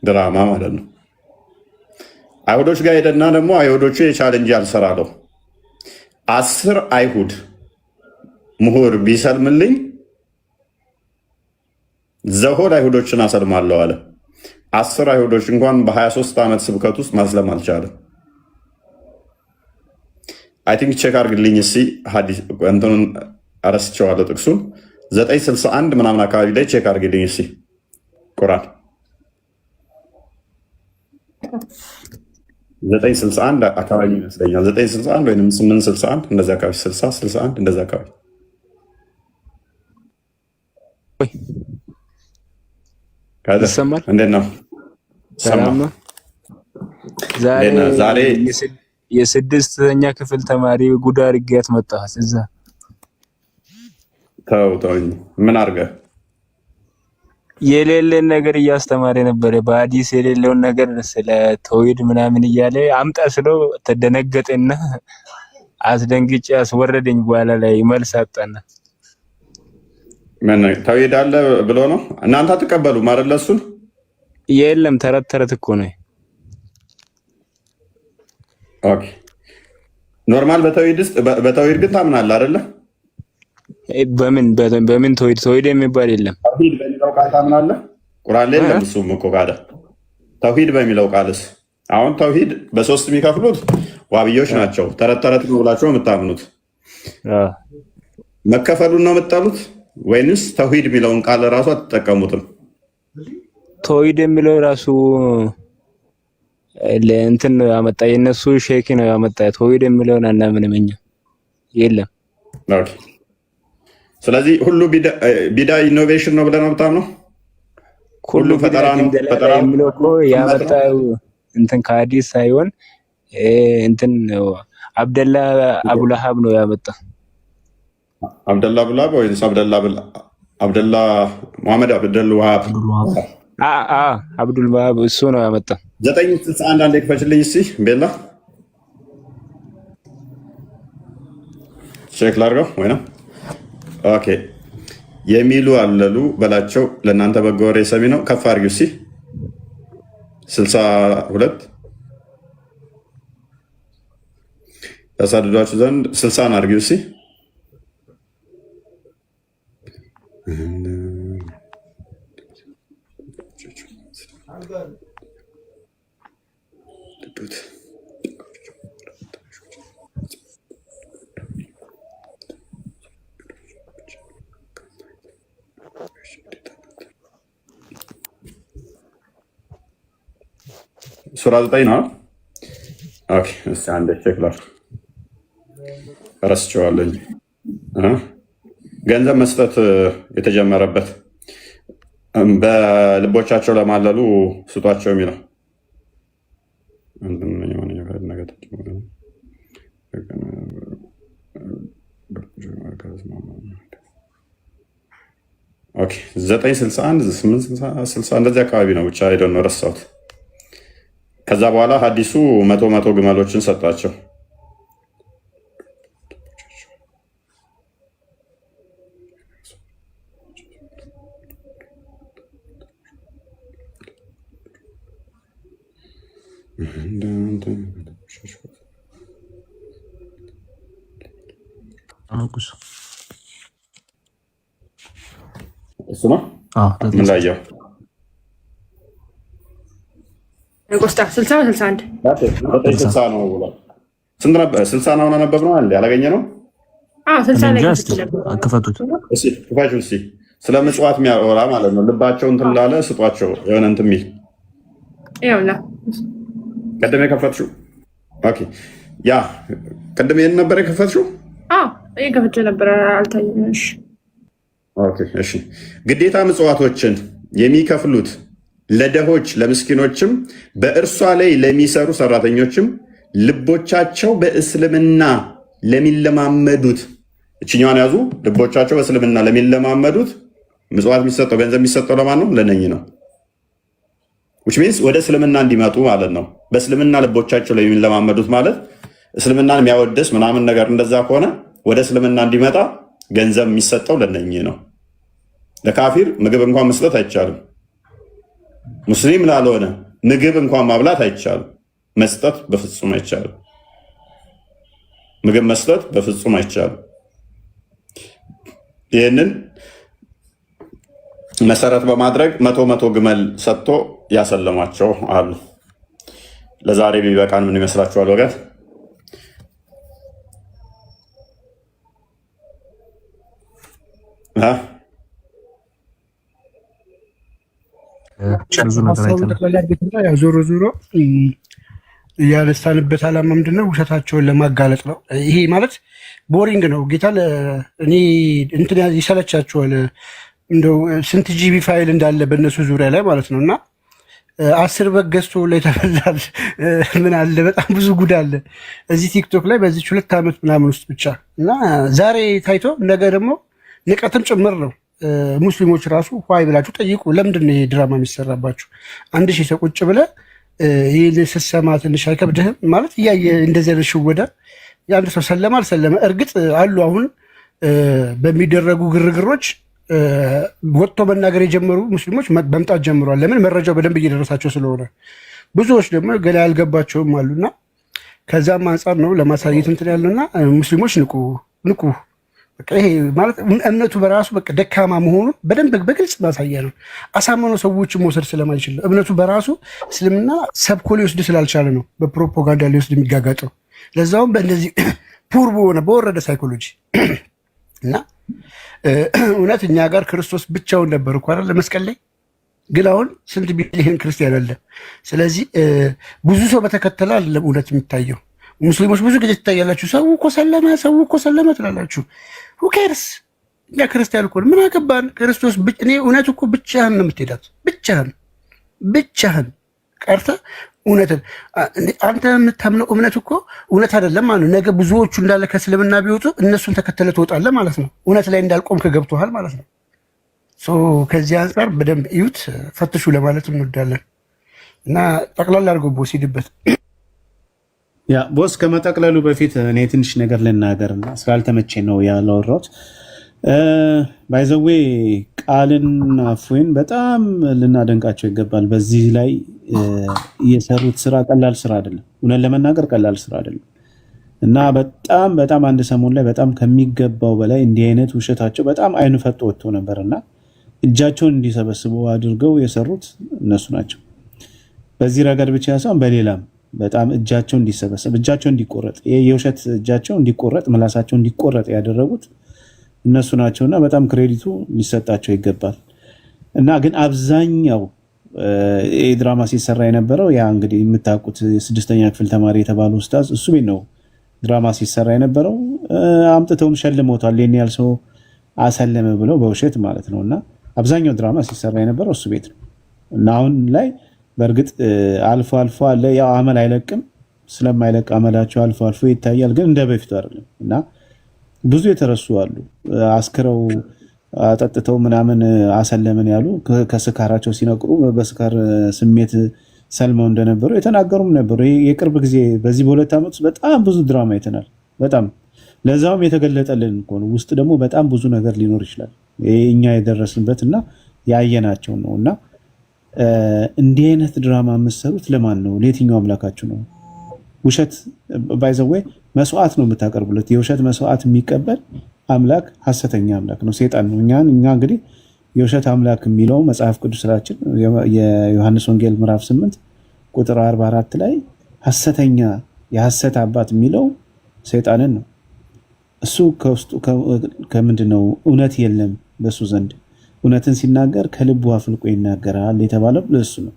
ድራማ ማለት ነው። አይሁዶች ጋር ሄደና ደግሞ አይሁዶቹ የቻሌንጅ አልሰራለው 10 አይሁድ ምሁር ቢሰልምልኝ ዘሆድ አይሁዶችን አሰልማለሁ አለ። 10 አይሁዶች እንኳን በ23 ዓመት ስብከት ውስጥ ማስለም አልቻለም። አይ ቲንክ ቼክ አድርግልኝ እስኪ ሐዲስ እንትኑን አረስቸዋለሁ ጥቅሱን 961 ምናምን አካባቢ ላይ ቼክ አድርግልኝ እስኪ ቁርአን 961 አካባቢ ይመስለኛል። 961 ወይም 861 እንደዛ አካባቢ 60 61 እንደዛ አካባቢ ይሰማል። እንዴት ነው? ሰላም ነው። ዛሬ የስድስተኛ ክፍል ተማሪ ጉድ አድርጌያት መጣሁ። እዛ ተው ምን አድርገህ የሌለን ነገር እያስተማረ ነበረ። በሐዲስ የሌለውን ነገር ስለ ተውሂድ ምናምን እያለ አምጣ ስለው ተደነገጠና አስደንግጬ አስወረደኝ። በኋላ ላይ መልስ አጣና ምን ተውሂድ አለ ብሎ ነው። እናንተ አትቀበሉ ማለት ለሱን የለም ተረት ተረት እኮ ነው። ኦኬ ኖርማል በተውሂድ ግን ታምናለህ አይደለ? በምን ተውሂድ የሚባል የለም። ተውሂድ በሚለው ቃል ታምናለህ? ቁርአን ላይ የለም። እሱም እኮ ካለ ተውሂድ በሚለው ቃልስ አሁን ተውሂድ በሶስት የሚከፍሉት ዋብዮች ናቸው። ተረት ተረት ነው ብላችሁ የምታምኑት መከፈሉን ነው የምትጠሉት ወይንስ ተውሂድ የሚለውን ቃል ራሱ አትጠቀሙትም? ተውሂድ የሚለው ራሱ ለእንትን ነው ያመጣ፣ የነሱ ሼክ ነው ያመጣ። ተውሂድ የሚለውን አናምንም እኛ የለም። ኦኬ ስለዚህ ሁሉ ቢዳ ኢኖቬሽን ነው ብለህ ነው የምታምነው? ሁሉ ፈጠራ ነው። ፈጠራ የሚለው እኮ ያመጣው እንትን ከሐዲስ ሳይሆን እንትን አብደላ አቡላሃብ ነው ያመጣ። አብደላ አቡላሃብ ወይስ አብደላ መሐመድ አብደል ወሃብ? አብዱል ወሃብ እሱ ነው ያመጣ። 961 አንዴ ክፈችልኝ እስኪ ቤላ ቼክ ላድርገው ወይ ነው። ኦኬ የሚሉ አለሉ በላቸው ለእናንተ በጎ ወሬ ሰሚ ነው። ከፍ አድርጊው እስኪ 62 ያሳድዷችሁ ዘንድ 60 አድርጊው እስኪ ሱራ 9 ነው። ኦኬ እስቲ አንዴ ቼክ ላድርግ። ረስቼዋለሁ እንጂ ገንዘብ መስጠት የተጀመረበት በልቦቻቸው ለማለሉ ስጧቸው የሚለው ኦኬ 961 860 እንደዚህ አካባቢ ነው። ብቻ ሄደው ነው ረሳሁት። ከዛ በኋላ ሐዲሱ መቶ ግመሎችን ሰጣቸው። እሱ ነው ምን ላየው ቆስጣ 60 61 60 ነው ብሏል። ስንት ነበር? 60 ነው አነበብነው አይደል? ያላገኘ ነው። 60 ላይ ከፈቱት። እሺ ክፋችሁ እስኪ ስለ ምጽዋት የሚያወራ ማለት ነው። ልባቸው እንትን ላለ ስጧቸው የሆነ እንትን የሚል ይኸውና ቀደም የከፈትሽው ኦኬ ያ ቀደም ይሄን ነበር የከፈትሽው? ይሄን ከፈትሽ ነበር አልታየም። እሺ ኦኬ እሺ ግዴታ ምጽዋቶችን የሚከፍሉት ለደሆች ለምስኪኖችም በእርሷ ላይ ለሚሰሩ ሰራተኞችም ልቦቻቸው በእስልምና ለሚለማመዱት እችኛዋን ያዙ። ልቦቻቸው በእስልምና ለሚለማመዱት ምጽዋት የሚሰጠው ገንዘብ የሚሰጠው ለማን ነው? ለነኚህ ነው። which means ወደ እስልምና እንዲመጡ ማለት ነው። በእስልምና ልቦቻቸው ላይ የሚለማመዱት ማለት እስልምናን የሚያወድስ ምናምን ነገር እንደዛ ከሆነ ወደ እስልምና እንዲመጣ ገንዘብ የሚሰጠው ለነኚህ ነው። ለካፊር ምግብ እንኳን መስጠት አይቻልም። ሙስሊም ላልሆነ ምግብ እንኳን ማብላት አይቻልም። መስጠት በፍጹም አይቻልም። ምግብ መስጠት በፍጹም አይቻልም። ይህንን መሰረት በማድረግ መቶ ግመል ሰጥቶ ያሰለሟቸው አሉ። ለዛሬ ቢበቃን ምን ይመስላችኋል ወገን? ዞሮ ዞሮ ያነሳንበት ዓላማ ምንድነው? ውሸታቸውን ለማጋለጥ ነው። ይሄ ማለት ቦሪንግ ነው። ጌታ እኔ እንትን ይሰለቻቸዋል። እንደው ስንት ጂቢ ፋይል እንዳለ በእነሱ ዙሪያ ላይ ማለት ነው። እና 10 በግ ገዝቶ ላይ ተፈላል ምን አለ፣ በጣም ብዙ ጉድ አለ እዚህ ቲክቶክ ላይ በዚህ 2 ዓመት ምናምን ውስጥ ብቻ። እና ዛሬ ታይቶ ነገ ደግሞ ንቀትም ጭምር ነው። ሙስሊሞች ራሱ ሆይ ብላችሁ ጠይቁ። ለምንድን ነው ይሄ ድራማ የሚሰራባችሁ? 1000 ሰው ቁጭ ብለህ ይህን ስትሰማ ትንሽ አይከብድህም? ማለት እያየ እንደዚህ አይነት ሽወዳ የአንድ ሰው ሰለማ አልሰለመ። እርግጥ አሉ አሁን በሚደረጉ ግርግሮች ወጥቶ መናገር የጀመሩ ሙስሊሞች መምጣት ጀምረዋል። ለምን? መረጃው በደንብ እየደረሳቸው ስለሆነ። ብዙዎች ደግሞ ገና ያልገባቸውም አሉና ከዛም አንጻር ነው ለማሳየት እንትን ያለውና ሙስሊሞች ንቁ። ይሄ ማለት እምነቱ በራሱ በቃ ደካማ መሆኑን በደንብ በግልጽ ማሳያ ነው። አሳመኖ ሰዎችን መውሰድ ስለማይችል እምነቱ በራሱ እስልምና ሰብኮ ሊወስድ ስላልቻለ ነው በፕሮፓጋንዳ ሊወስድ የሚጋጋጠው። ለዛውም በእንደዚህ ፑር በሆነ በወረደ ሳይኮሎጂ እና እውነት እኛ ጋር ክርስቶስ ብቻውን ነበር እኮ አይደል ለመስቀል ላይ። ግን አሁን ስንት ቢሊዮን ክርስቲያን አለ። ስለዚህ ብዙ ሰው በተከተለ አይደለም እውነት የሚታየው። ሙስሊሞች ብዙ ጊዜ ትታያላችሁ፣ ሰው እኮ ሰለመ ትላላችሁ። ሁኬርስ እኛ ክርስቲያን እኮ ምን አገባን? ክርስቶስ እኔ እውነት እኮ ብቻህን ነው የምትሄዳት። ብቻህን ቀርተህ እውነትን አንተ የምታምነው እምነት እኮ እውነት አይደለም ማለት ነው። ነገ ብዙዎቹ እንዳለ ከእስልምና ቢወጡ እነሱን ተከተለ ትወጣለህ ማለት ነው። እውነት ላይ እንዳልቆምክ ገብቶሃል ማለት ነው። ከዚህ አንጻር በደንብ እዩት፣ ፈትሹ ለማለት እንወዳለን እና ጠቅላላ አድርጎ ቦስ ሂድበት። ያ ቦስ ከመጠቅለሉ በፊት እኔ ትንሽ ነገር ልናገርና ስላልተመቼ ነው ያላወራሁት። ባይዘዌ ቃልና እፎይን በጣም ልናደንቃቸው ይገባል። በዚህ ላይ የሰሩት ስራ ቀላል ስራ አይደለም። እውነት ለመናገር ቀላል ስራ አይደለም እና በጣም አንድ ሰሞን ላይ በጣም ከሚገባው በላይ እንዲህ አይነት ውሸታቸው በጣም አይኑ ፈጦ ወጥቶ ነበርና እጃቸውን እንዲሰበስቡ አድርገው የሰሩት እነሱ ናቸው። በዚህ ረገድ ብቻ ሳይሆን በሌላም በጣም እጃቸው እንዲሰበሰብ እጃቸው እንዲቆረጥ የውሸት እጃቸው እንዲቆረጥ ምላሳቸው እንዲቆረጥ ያደረጉት እነሱ ናቸውና በጣም ክሬዲቱ ሊሰጣቸው ይገባል። እና ግን አብዛኛው ድራማ ሲሰራ የነበረው ያ እንግዲህ የምታውቁት የስድስተኛ ክፍል ተማሪ የተባሉ ኡስታዝ እሱ ቤት ነው ድራማ ሲሰራ የነበረው። አምጥተውም ሸልመውታል። የኔ ያል ሰው አሰለመ ብለው በውሸት ማለት ነውና አብዛኛው ድራማ ሲሰራ የነበረው እሱ ቤት ነው። እና አሁን ላይ በእርግጥ አልፎ አለ ያው አመል አይለቅም። ስለማይለቅ አመላቸው አልፎ ይታያል፣ ግን እንደ በፊቱ አይደለም። እና ብዙ የተረሱ አሉ። አስክረው አጠጥተው ምናምን አሰለምን ያሉ ከስካራቸው ሲነቅሩ በስካር ስሜት ሰልመው እንደነበሩ የተናገሩም ነበሩ። የቅርብ ጊዜ በዚህ በሁለት ዓመት ውስጥ በጣም ብዙ ድራማ አይተናል። በጣም ለዛውም የተገለጠልን እኮ ነው። ውስጥ ደግሞ በጣም ብዙ ነገር ሊኖር ይችላል። እኛ የደረስንበት እና ያየናቸው ነው። እና እንዲህ አይነት ድራማ የምትሰሩት ለማን ነው? ለየትኛው አምላካችሁ ነው? ውሸት ባይዘዌ መስዋዕት ነው የምታቀርቡለት። የውሸት መስዋዕት የሚቀበል አምላክ ሐሰተኛ አምላክ ነው፣ ሴጣን ነው። እኛ እንግዲህ የውሸት አምላክ የሚለው መጽሐፍ ቅዱሳችን የዮሐንስ ወንጌል ምዕራፍ 8 ቁጥር 44 ላይ ሐሰተኛ የሐሰት አባት የሚለው ሴጣንን ነው። እሱ ከውስጡ ከምንድነው እውነት የለም በሱ ዘንድ እውነትን ሲናገር ከልቡ አፍልቆ ይናገራል የተባለው ለሱ ነው።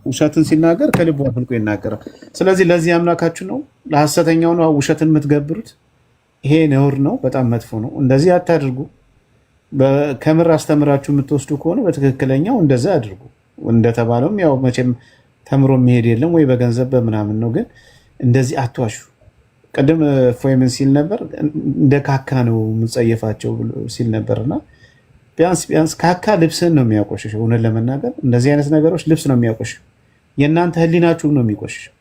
ውሸትን ሲናገር ከልቡ አፍልቆ ይናገራል። ስለዚህ ለዚህ አምላካችሁ ነው ለሐሰተኛው ነው ውሸትን የምትገብሩት። ይሄ ነውር ነው፣ በጣም መጥፎ ነው። እንደዚህ አታድርጉ። ከምር አስተምራችሁ የምትወስዱ ከሆነ በትክክለኛው እንደዛ አድርጉ። እንደተባለውም ያው መቼም ተምሮ የሚሄድ የለም ወይ በገንዘብ በምናምን ነው። ግን እንደዚህ አትዋሹ። ቅድም እፎይ ምን ሲል ነበር? እንደ ካካ ነው የምጸየፋቸው ሲል ነበርና ቢያንስ ካካ ልብስን ነው የሚያቆሽሸው። እውነት ለመናገር እንደዚህ አይነት ነገሮች ልብስ ነው የሚያቆሽሸው። የእናንተ ህሊናችሁም ነው የሚቆሽሸው።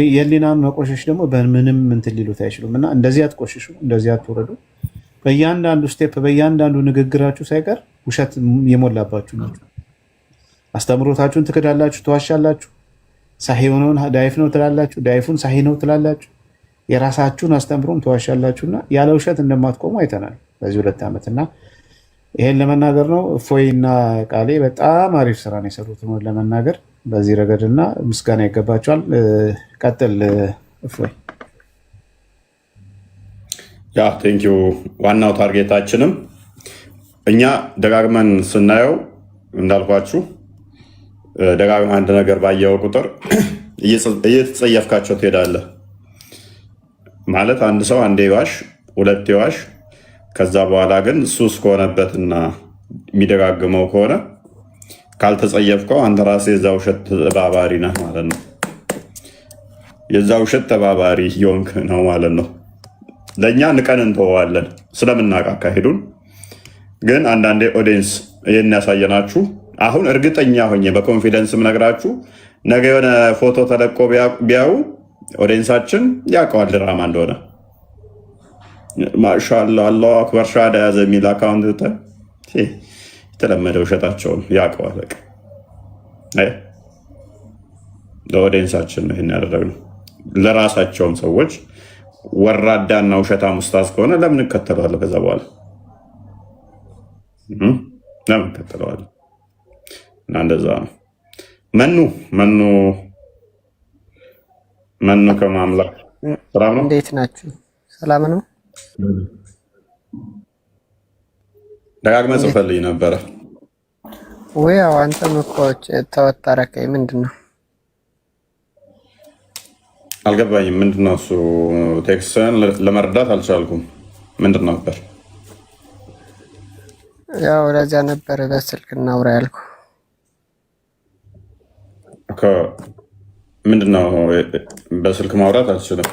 የህሊናን መቆሸሽ ደግሞ በምንም እንትን ሊሉት አይችሉም። እና እንደዚህ አትቆሽሹ፣ እንደዚህ አትወረዱ። በእያንዳንዱ ስቴፕ በእያንዳንዱ ንግግራችሁ ሳይቀር ውሸት የሞላባችሁ ናችሁ። አስተምሮታችሁን ትክዳላችሁ፣ ትዋሻላችሁ። ሳሂ የሆነውን ዳይፍ ነው ትላላችሁ፣ ዳይፉን ሳሂ ነው ትላላችሁ። የራሳችሁን አስተምሮም ትዋሻላችሁና ያለ ውሸት እንደማትቆሙ አይተናል በዚህ 2 ዓመት። እና ይሄን ለመናገር ነው። እፎይና ቃሌ በጣም አሪፍ ስራ ነው የሰሩት ለመናገር በዚህ ረገድ እና ምስጋና ይገባቸዋል። ቀጥል እፎይ። ያ ቴንኪው። ዋናው ታርጌታችንም እኛ ደጋግመን ስናየው እንዳልኳችሁ ደጋግመን አንድ ነገር ባየው ቁጥር እየተጸየፍካቸው ትሄዳለህ። ማለት አንድ ሰው አንዴ ይዋሽ፣ 2 ይዋሽ፣ ከዛ በኋላ ግን ሱስ ከሆነበትና የሚደጋግመው ከሆነ ካልተጸየፍከው አንተ ራስህ የዛ ውሸት ተባባሪ ነህ ማለት ነው። የዛ ውሸት ተባባሪ የሆንክ ነው ማለት ነው። ለእኛ ንቀን እንተዋለን ስለምናውቅ አካሄዱን። ግን አንዳንዴ ኦዲየንስ ይህን ያሳየናችሁ አሁን እርግጠኛ ሆኜ በኮንፊደንስ ምነግራችሁ ነገ የሆነ ፎቶ ተለቆ ቢያዩ ኦዲየንሳችን ያውቀዋል ድራማ እንደሆነ። ማሻላ አላሁ አክበር ሻዳ ያዘ የሚል አካውንት የተለመደ ውሸታቸውን ያውቀዋል። ለኦዲየንሳችን ነው ይህን ያደረግነው። ለራሳቸውም ሰዎች ወራዳና ውሸታም ኡስታዝ ከሆነ ለምን እከተለዋለሁ? ከዛ በኋላ ለምን እከተለዋለሁ? እና እንደዛ ነው። መኑ ከማምላክ ሰላም ነው። እንዴት ናችሁ? ሰላም ነው። ደጋግመህ ጽፈልኝ ነበረ ወይ? ያው አንተም እኮ ተወጣረከኝ። ምንድን ነው አልገባኝም። ምንድን ነው እሱ? ቴክስትን ለመረዳት አልቻልኩም። ምንድን ነበር? ያው ለዚያ ነበረ በስልክ እናውራ ያልኩ። ምንድን ነው? በስልክ ማውራት አልችልም።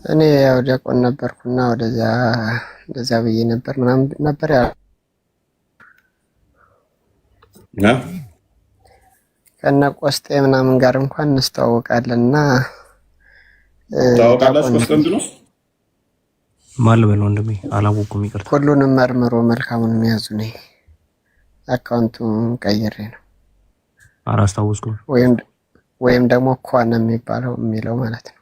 እኔ ያው ዲያቆን ነበርኩና ወደዚያ ብዬ ነበር ምናምን ነበር ያ ከነ ቆስጤ ምናምን ጋር እንኳን እንስተዋወቃለንና ታውቃላችሁ። ቆስጤ ምንድን ነው? ማን ልበል ወንድሜ? አላወኩም፣ ይቅርታ። ሁሉንም መርምሮ መልካሙን የሚያዙ ነኝ። አካውንቱን ቀይሬ ነው። አላስታወስኩም። ወይም ደግሞ ኳን የሚለው ማለት ነው።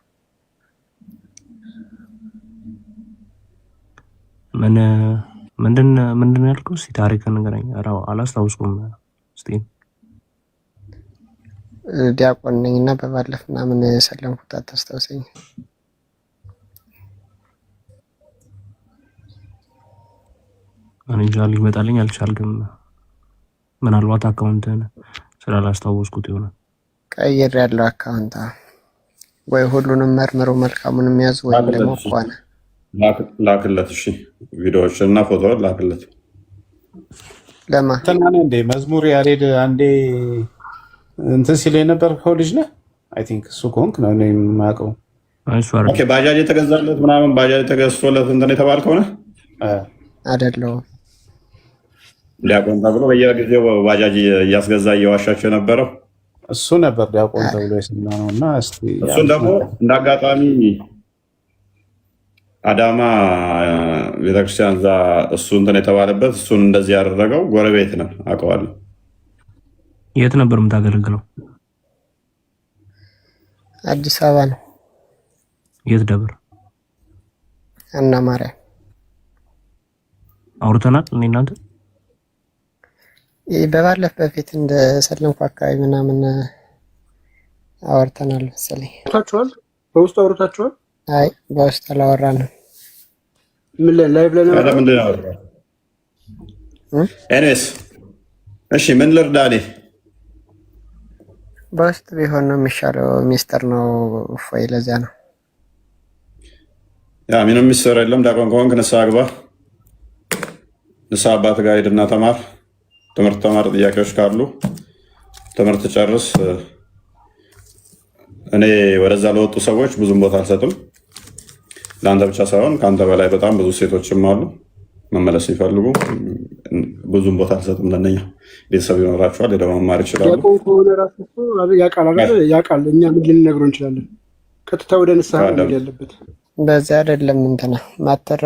ምንድን ያልከው? እስኪ ታሪክን ንገረኝ። አላስታውስኩም። እስኪ ዲያቆን ነኝና በባለፍ ምናምን የሰለምኩት አታስታውሰኝ? እንጃ ሊመጣልኝ አልቻልኩም። ምናልባት አካውንትን ስላላስታወስኩት ይሆናል። ቀይር ያለው አካውንት ወይ ሁሉንም መርምሮ መልካሙን የሚያዙ ወይም ደግሞ ኳን ላክለት። እሺ ቪዲዮዎችን እና ፎቶውን ላክለት። ለማ ተናነ እንደ መዝሙር ያሬድ አንዴ እንትን ሲል የነበርከው ልጅ ነህ። አይ ቲንክ እሱ ከሆንክ ነው እኔ የማውቀው። ኦኬ ባጃጅ የተገዛለት ምናምን ባጃጅ የተገዝቶለት እንትን የተባልከው ነህ አይደለሁም? ዲያቆን ተብሎ በየጊዜው ባጃጅ እያስገዛ እየዋሻቸው የነበረው እሱ ነበር ዲያቆን ተብሎ የሰማነው። እና እሱን ደግሞ እንዳጋጣሚ አዳማ ቤተክርስቲያን እዛ እሱ እንትን የተባለበት እሱን እንደዚህ ያደረገው ጎረቤት ነው፣ አውቀዋለሁ። የት ነበር የምታገለግለው? አዲስ አበባ ነው። የት ደብር? እና ማርያም። አውርተናል እኔ እናንተ በባለፈ በፊት እንደ ሰለምኩ አካባቢ ምናምን አወርተናል መሰለኝ። አውርታችኋል? በውስጥ አውርታችኋል? አይ በውስጥ አላወራንም። ምን ላይቭ ላይ ነው? ኤኒዌይስ እሺ ምን ልርዳኔ? በውስጥ ቢሆን ነው የሚሻለው። ሚስጥር ነው እፎይ። ለዚያ ነው ያ ምንም የሚሰራ የለም። ዲያቆን ከሆንክ ንስሓ ግባ። ንስሓ አባት ጋር ሄድና ተማር፣ ትምህርት ተማር። ጥያቄዎች ካሉ ትምህርት ጨርስ። እኔ ወደዛ ለወጡ ሰዎች ብዙም ቦታ አልሰጥም። ለአንተ ብቻ ሳይሆን ከአንተ በላይ በጣም ብዙ ሴቶችም አሉ መመለስ ሲፈልጉ፣ ብዙም ቦታ አልሰጥም። ለነኛ ቤተሰብ ይኖራቸዋል፣ ሄደው መማር ይችላሉ። ዲያቆን ከሆነ ራሱ ያውቃል። እኛ ምን ልንነግረው እንችላለን? ቀጥታ ወደ ንስሓ ነው ያለበት። በዛ አይደለም እንትና ማተር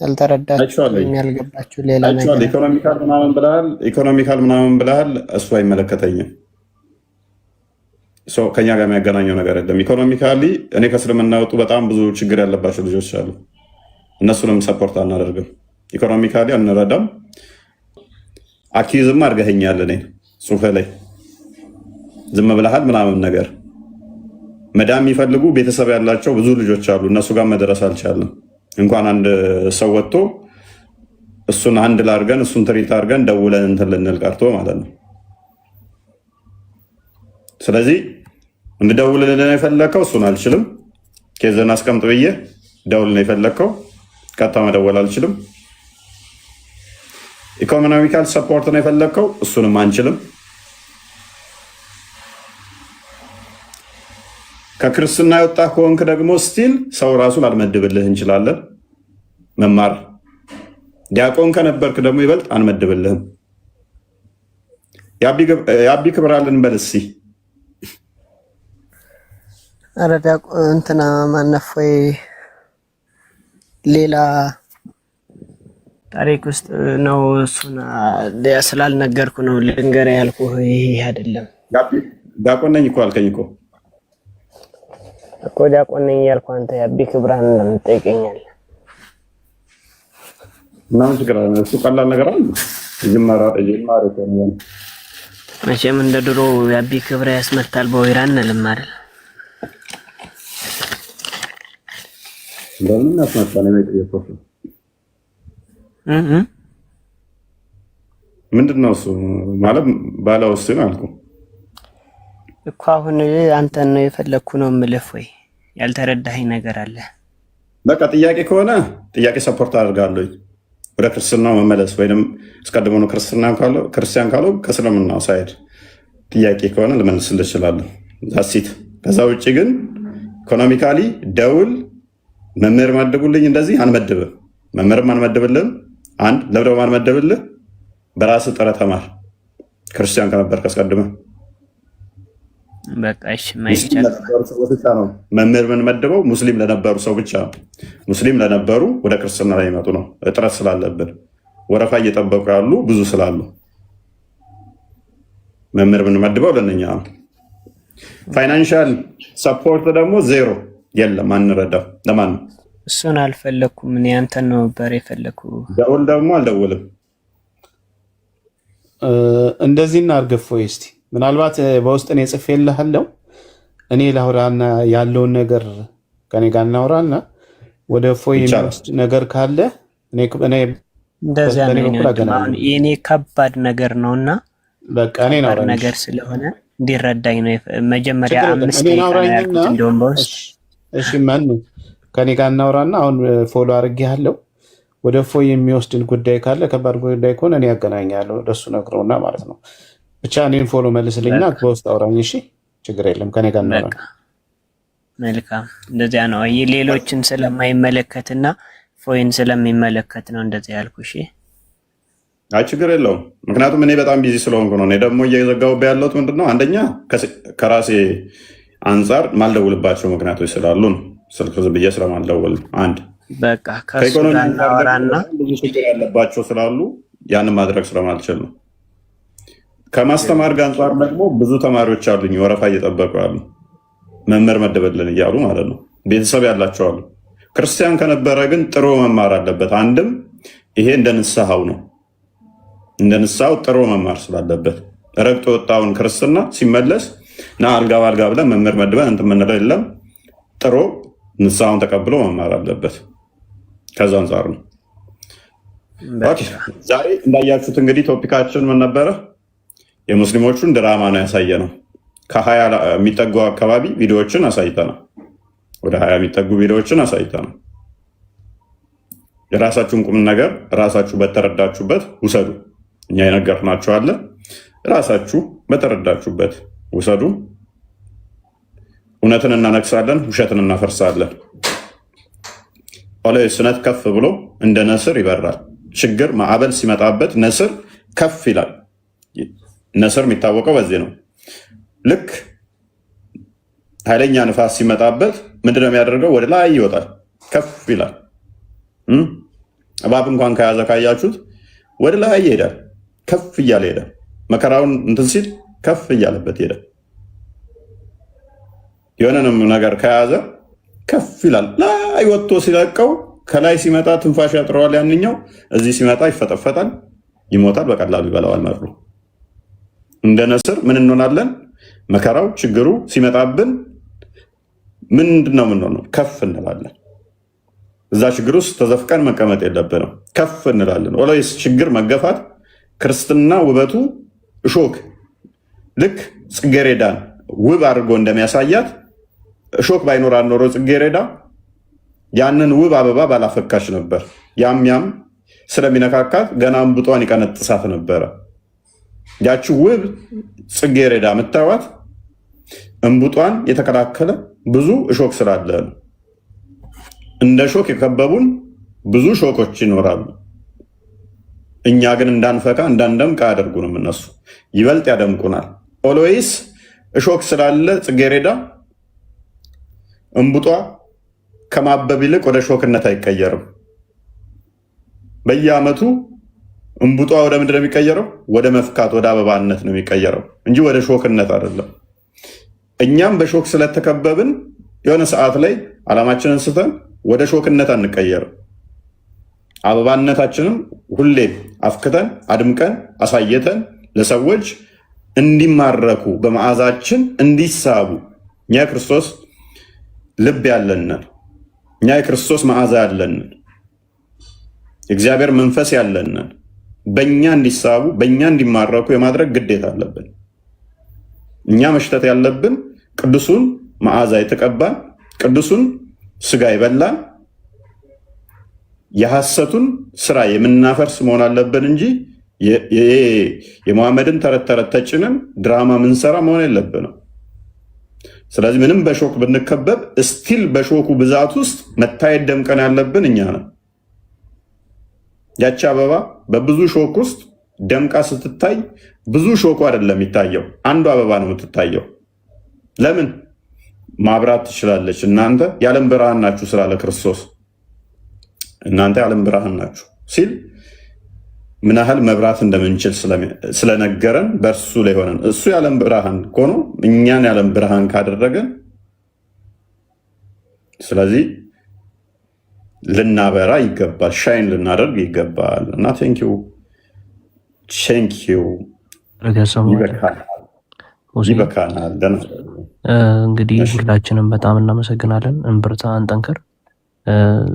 ያልተረዳችሁ የሚያልገባችሁ ሌላ ነገር ኢኮኖሚካል ምናምን ብለሃል። እሱ አይመለከተኝም። ከኛ ጋር የሚያገናኘው ነገር የለም። ኢኮኖሚካሊ እኔ ከእስልምና የወጡ በጣም ብዙ ችግር ያለባቸው ልጆች አሉ። እነሱንም ሰፖርት አናደርግም። ኢኮኖሚካሊ አንረዳም። አኪዝም አድርገኸኛል። እኔ ጽሁፌ ላይ ዝም ብለሃል ምናምን ነገር መዳም የሚፈልጉ ቤተሰብ ያላቸው ብዙ ልጆች አሉ። እነሱ ጋር መድረስ አልቻለም። እንኳን አንድ ሰው ወጥቶ እሱን አንድ ላርገን እሱን ትሪት አርገን ደውለን እንትን ልንል ቀርቶ ማለት ነው። ስለዚህ እንደደውልልን ነው የፈለግከው፣ እሱን አልችልም። ኬዝን አስቀምጥ ብዬ ደውል ነው የፈለግከው፣ ቀጥታ መደወል አልችልም። ኢኮኖሚካል ሰፖርት ነው የፈለግከው፣ እሱንም አንችልም። ከክርስትና የወጣ ከሆንክ ደግሞ ስቲል ሰው ራሱ ላልመድብልህ እንችላለን መማር። ዲያቆን ከነበርክ ደግሞ ይበልጥ አንመድብልህም። የአቢ ክብራልን በል እስኪ። ኧረ ዲያቆን እንትና ማነፎይ ሌላ ታሪክ ውስጥ ነው። እሱን ስላልነገርኩ ነው ልንገርህ ያልኩህ። ይሄ አይደለም ዲያቆን ነኝ እኮ አልከኝ እኮ ዲያቆን ነኝ ያልኩ አንተ የአቢ ክብራን ለምን ትጠይቀኛለህ? ምናምን ችግር አለ? እሱ ቀላል ነገር አለ። ጅማሬ መቼም እንደ ድሮ የአቢ ክብራ ያስመታል በወይራ እንልም አይደል? ለምን ያስመታል? ምንድን ነው እሱ ማለት ባለው እሱ ነው አልኩ እኮ። አሁን አንተን ነው የፈለግኩ ነው የምልህ። ወይ ያልተረዳኸኝ ነገር አለ? በቃ ጥያቄ ከሆነ ጥያቄ ሰፖርት አድርጋለሁ። ወደ ክርስትናው መመለስ ወይም አስቀድሞ ነው ክርስቲያን ካለው ከእስልምናው ሳይድ ጥያቄ ከሆነ ልመልስልህ እችላለሁ። ዛሲት ከዛ ውጭ ግን ኢኮኖሚካሊ ደውል መምህር መድቡልኝ እንደዚህ አንመድብም። መምህርም አንመድብልህም። አንድ ለብደው አንመድብልህ። በራስህ ጥረት ተማር። ክርስቲያን ከነበርክ አስቀድመህ በቃ እሺ። ማይቻል ነው መምህር የምንመድበው ሙስሊም ለነበሩ ሰው ብቻ ነው። ሙስሊም ለነበሩ ወደ ክርስትና ላይ ይመጡ ነው። እጥረት ስላለብን ወረፋ እየጠበቁ ያሉ ብዙ ስላሉ መምህር የምንመድበው ለነኛ ነው። ፋይናንሻል ሰፖርት ደግሞ ዜሮ የለም። አንረዳው ለማን ነው? እሱን አልፈለኩም እኔ አንተን ነው ነበር የፈለኩ። ደውል ደግሞ አልደውልም። እንደዚህ እናርገፍ ወይ እስቲ ምናልባት በውስጥ እኔ ጽፌልሃለሁ። እኔ ላውራና ያለውን ነገር ከኔ ጋር እናውራና ወደ ፎይ የሚወስድ ነገር ካለ እኔ እንደዚያ ነው። የኔ ከባድ ነገር ነውና በቃ እኔ ነው ነገር ስለሆነ እንዲረዳኝ ነው መጀመሪያ 5 ደቂቃ ያልኩት እንደውም በውስጥ። እሺ ማን ከኔ ጋር እናውራና አሁን ፎሎ አድርጌያለሁ። ወደ ፎይ የሚወስድን ጉዳይ ካለ ከባድ ጉዳይ ከሆነ እኔ ያገናኛለሁ ለሱ ነግረውና ማለት ነው። ብቻ እኔን ፎሎ መልስልኝና በውስጥ አውራኝ። እሺ ችግር የለም ከኔ ጋር ነው። መልካም እንደዚያ ነው። ሌሎችን ስለማይመለከትና ፎይን ስለሚመለከት ነው እንደዚያ ያልኩ። እሺ አይ ችግር የለውም። ምክንያቱም እኔ በጣም ቢዚ ስለሆንኩ ነው። እኔ ደግሞ እየዘጋሁበት ያለሁት ምንድነው አንደኛ ከራሴ አንጻር ማልደውልባቸው ምክንያቶች ስላሉ ነው። ስልክ ዝም ብዬ ስለማልደውል አንድ በቃ ከኢኮኖሚ አንጻርና ብዙ ችግር ያለባቸው ስላሉ ያንን ማድረግ ስለማልችል ነው። ከማስተማር ጋር አንጻር ደግሞ ብዙ ተማሪዎች አሉኝ ወረፋ እየጠበቁ ያሉ መምህር መደበልን እያሉ ማለት ነው። ቤተሰብ ያላቸው አሉ። ክርስቲያን ከነበረ ግን ጥሩ መማር አለበት። አንድም ይሄ እንደ ንስሐው ነው። እንደ ንስሐው ጥሩ መማር ስላለበት ረግጦ ወጣውን ክርስትና ሲመለስ ና አልጋ በአልጋ ብለን መምህር መድበን እንትን የምንለው የለም። ጥሩ ንስሐውን ተቀብሎ መማር አለበት። ከዛ አንጻር ነው። ዛሬ እንዳያችሁት እንግዲህ ቶፒካችን ምን ነበረ? የሙስሊሞቹን ድራማ ነው ያሳየ ነው። ከ20 የሚጠጉ አካባቢ ቪዲዮዎችን አሳይተናል። ወደ 20 የሚጠጉ ቪዲዮዎችን አሳይተናል። የራሳችሁን ቁም ነገር ራሳችሁ በተረዳችሁበት ውሰዱ። እኛ የነገርናችሁ አለ። ራሳችሁ በተረዳችሁበት ውሰዱ። እውነትን እናነግሳለን፣ ውሸትን እናፈርሳለን። ኦላይ ስነት ከፍ ብሎ እንደ ነስር ይበራል። ችግር ማዕበል ሲመጣበት ነስር ከፍ ይላል። ነስር የሚታወቀው በዚህ ነው። ልክ ኃይለኛ ንፋስ ሲመጣበት ምንድነው የሚያደርገው? ወደ ላይ ይወጣል፣ ከፍ ይላል። እባብ እንኳን ከያዘ ካያችሁት ወደ ላይ ይሄዳል፣ ከፍ እያለ ይሄዳል። መከራውን እንትን ሲል ከፍ እያለበት ይሄዳል። የሆነንም ነገር ከያዘ ከፍ ይላል። ላይ ወጥቶ ሲለቀው ከላይ ሲመጣ ትንፋሽ ያጥረዋል። ያንኛው እዚህ ሲመጣ ይፈጠፈጣል፣ ይሞታል፣ በቀላሉ ይበላዋል መርሮ። እንደ ነስር ምን እንሆናለን? መከራው ችግሩ ሲመጣብን ምንድነው የምንሆነው? ከፍ እንላለን። እዛ ችግር ውስጥ ተዘፍቀን መቀመጥ የለብንም። ከፍ እንላለን። ወላሂ ችግር መገፋት ክርስትና ውበቱ እሾክ ልክ ጽጌሬዳን ውብ አድርጎ እንደሚያሳያት እሾክ ባይኖር ኖሮ ጽጌሬዳ ያንን ውብ አበባ ባላፈካች ነበር። ያም ስለሚነካካት ገና እምቡጧን ይቀነጥሳት ነበረ። ያቺ ውብ ጽጌሬዳ የምታዩት እምቡጧን የተከላከለ ብዙ እሾክ ስላለ ነው። እንደ ሾክ የከበቡን ብዙ ሾኮች ይኖራሉ። እኛ ግን እንዳንፈካ እንዳንደምቅ አያደርጉንም። እነሱ ይበልጥ ያደምቁናል። ኦልዌይስ እሾክ ስላለ ጽጌሬዳ እንቡጧ ከማበብ ይልቅ ወደ ሾክነት አይቀየርም። በየዓመቱ እንቡጧ ወደ ምንድን ነው የሚቀየረው? ወደ መፍካት፣ ወደ አበባነት ነው የሚቀየረው እንጂ ወደ ሾክነት አይደለም። እኛም በሾክ ስለተከበብን የሆነ ሰዓት ላይ ዓላማችንን ስተን ወደ ሾክነት አንቀየርም። አበባነታችንም ሁሌ አፍክተን አድምቀን አሳየተን ለሰዎች እንዲማረኩ በመዓዛችን እንዲሳቡ እኛ የክርስቶስ ልብ ያለንን፣ እኛ የክርስቶስ መዓዛ ያለንን፣ የእግዚአብሔር መንፈስ ያለንን በእኛ እንዲሳቡ በእኛ እንዲማረኩ የማድረግ ግዴታ አለብን። እኛ መሽተት ያለብን ቅዱሱን መዓዛ የተቀባን ቅዱሱን ስጋ ይበላን የሐሰቱን ስራ የምናፈርስ መሆን አለብን እንጂ የመሐመድን ተረት ተረት ተጭነን ድራማ ምንሰራ መሆን የለብንም። ስለዚህ ምንም በሾክ ብንከበብ እስቲል በሾኩ ብዛት ውስጥ መታየት ደምቀን ያለብን እኛ ነን። ያቺ አበባ በብዙ ሾክ ውስጥ ደምቃ ስትታይ ብዙ ሾኩ አይደለም የሚታየው፣ አንዱ አበባ ነው የምትታየው። ለምን? ማብራት ትችላለች። እናንተ የዓለም ብርሃን ናችሁ ስላለ ክርስቶስ እናንተ የዓለም ብርሃን ናችሁ ሲል ምን ያህል መብራት እንደምንችል ስለነገረን በእርሱ ላይ ሆነን እሱ የዓለም ብርሃን ሆኖ እኛን የዓለም ብርሃን ካደረገን ስለዚህ ልናበራ ይገባል፣ ሻይን ልናደርግ ይገባል። እና ቴንኪው ይበካናል። እንግዲህ ሁላችንም በጣም እናመሰግናለን። እንብርታ፣ እንጠንክር።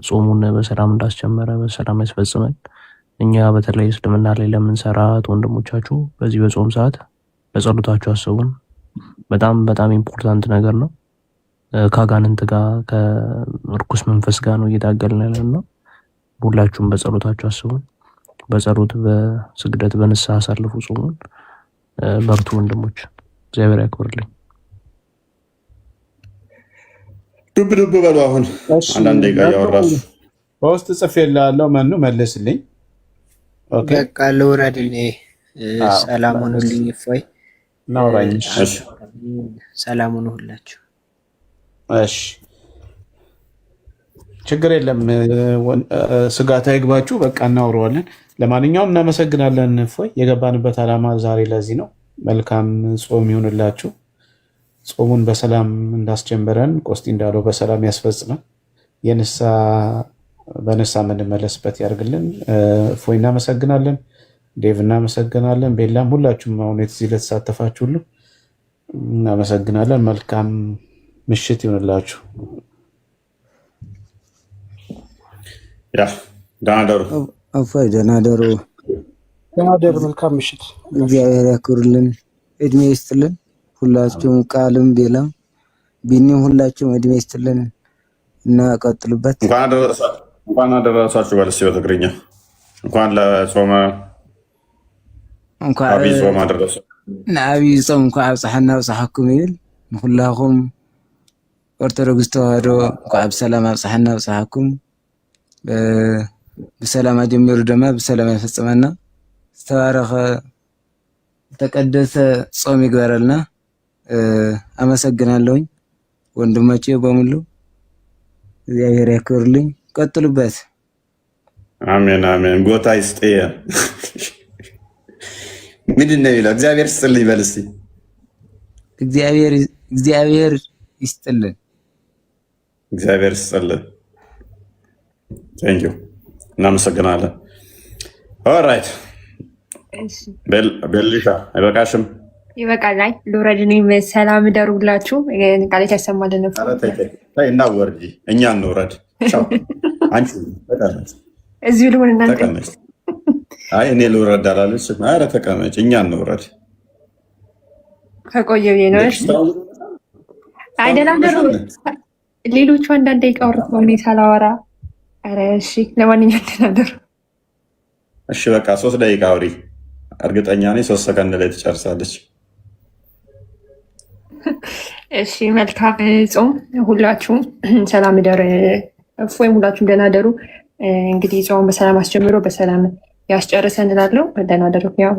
ጾሙን በሰላም እንዳስጀመረ በሰላም ያስፈጽመን። እኛ በተለይ እስልምና ላይ ለምንሰራት ወንድሞቻችሁ በዚህ በጾም ሰዓት በጸሎታችሁ አስቡን። በጣም በጣም ኢምፖርታንት ነገር ነው። ከአጋንንት ጋር ከርኩስ መንፈስ ጋር ነው እየታገልን ያለን ነው። ሁላችሁም በጸሎታችሁ አስቡን። በጸሎት በስግደት በንስሐ አሳልፉ ጾሙን። በርቱ ወንድሞች፣ እግዚአብሔር ያክብርልኝ። ዱብ ዱብ በሉ። አሁን አንዳንድ ደቂቃ እያወራችሁ በውስጥ ጽፌልሃለሁ። መኑ መልስልኝ። በቃ ልውረድ እኔ። ሰላሙን ሁልኝ እፎይ ናውራኝ። ሰላሙን ሁላችሁ። እሺ ችግር የለም። ስጋት አይግባችሁ። በቃ እናውረዋለን። ለማንኛውም እናመሰግናለን። እፎይ የገባንበት ዓላማ ዛሬ ለዚህ ነው። መልካም ጾም ይሁንላችሁ። ጾሙን በሰላም እንዳስጀመረን ቆስጢ እንዳለው በሰላም ያስፈጽመን። በንሳ የምንመለስበት ያደርግልን። እፎይ እናመሰግናለን። ዴቭ እናመሰግናለን። ቤላም ሁላችሁም አሁን እዚህ ለተሳተፋችሁ ሁሉ እናመሰግናለን። መልካም ምሽት ይሁንላችሁ። ደህና ደሩ። እፎይ ደህና ደሩ። መልካም ምሽት። እግዚአብሔር ያክብርልን፣ እድሜ ይስጥልን። ሁላችሁም ቃልም ቤላም ቢኒም ሁላችሁም እድሜ ይስጥልን እና ቀጥሉበት። እንኳን አደረሳችሁ በልስ በትግርኛ እንኳን ለጾመ ዓብይ ጾም አደረሰ። ንዓብይ ጾም እንኳ ኣብፅሓና ኣብፅሓኩም ይብል ንኩላኩም ኦርቶዶክስ ተዋህዶ እንኳ ብሰላም ኣብፅሓና ኣብፅሓኩም። ብሰላም ጀሚሩ ድማ ብሰላም ይፈፅመና። ዝተባረኸ ተቀደሰ ጾም ይግበረልና። አመሰግናለሁኝ ወንድሞቼ በሙሉ እግዚአብሔር ያክብርልኝ። ቀጥሉበት። አሜን አሜን። ጎታ ይስጥየ። ምንድን ነው ይላል? እግዚአብሔር ይስጥልኝ በል እስኪ። እግዚአብሔር ይስጥልን። እግዚአብሔር ይስጥልን። ቴንኪው እናመሰግናለን። ኦልራይት ቤልሻ አይበቃሽም? ይበቃል። አይ ልውረድ። እኔም ሰላም እደሩላችሁ። ቃሌት ያሰማልን። እና ወርጂ እኛ እንውረድ። አንቺ ተቀመጭ፣ እዚሁ ልሆን እናንተ ተቀመጭ። አይ እኔ ልውረድ አላለችም። ኧረ ተቀመጭ፣ እኛ እንውረድ። ከቆየ ብዬ ነው። አይ ደህና ደሩ። ሌሎቹ አንዳንድ ደቂቃ ወርተው እኔ ሳላወራ። ኧረ እሺ፣ ለማንኛውም ደህና ደሩ። እሺ በቃ 3 ደቂቃ አውሪ። እርግጠኛ ነኝ 3 ሰከንድ ላይ ትጨርሳለች። እሺ መልካም ጾም ሁላችሁም፣ ሰላም ደር እፎይም ሁላችሁም ደህና ደሩ። እንግዲህ ጾም በሰላም አስጀምሮ በሰላም ያስጨርሰን እላለሁ። ደህና ደሩ። ያው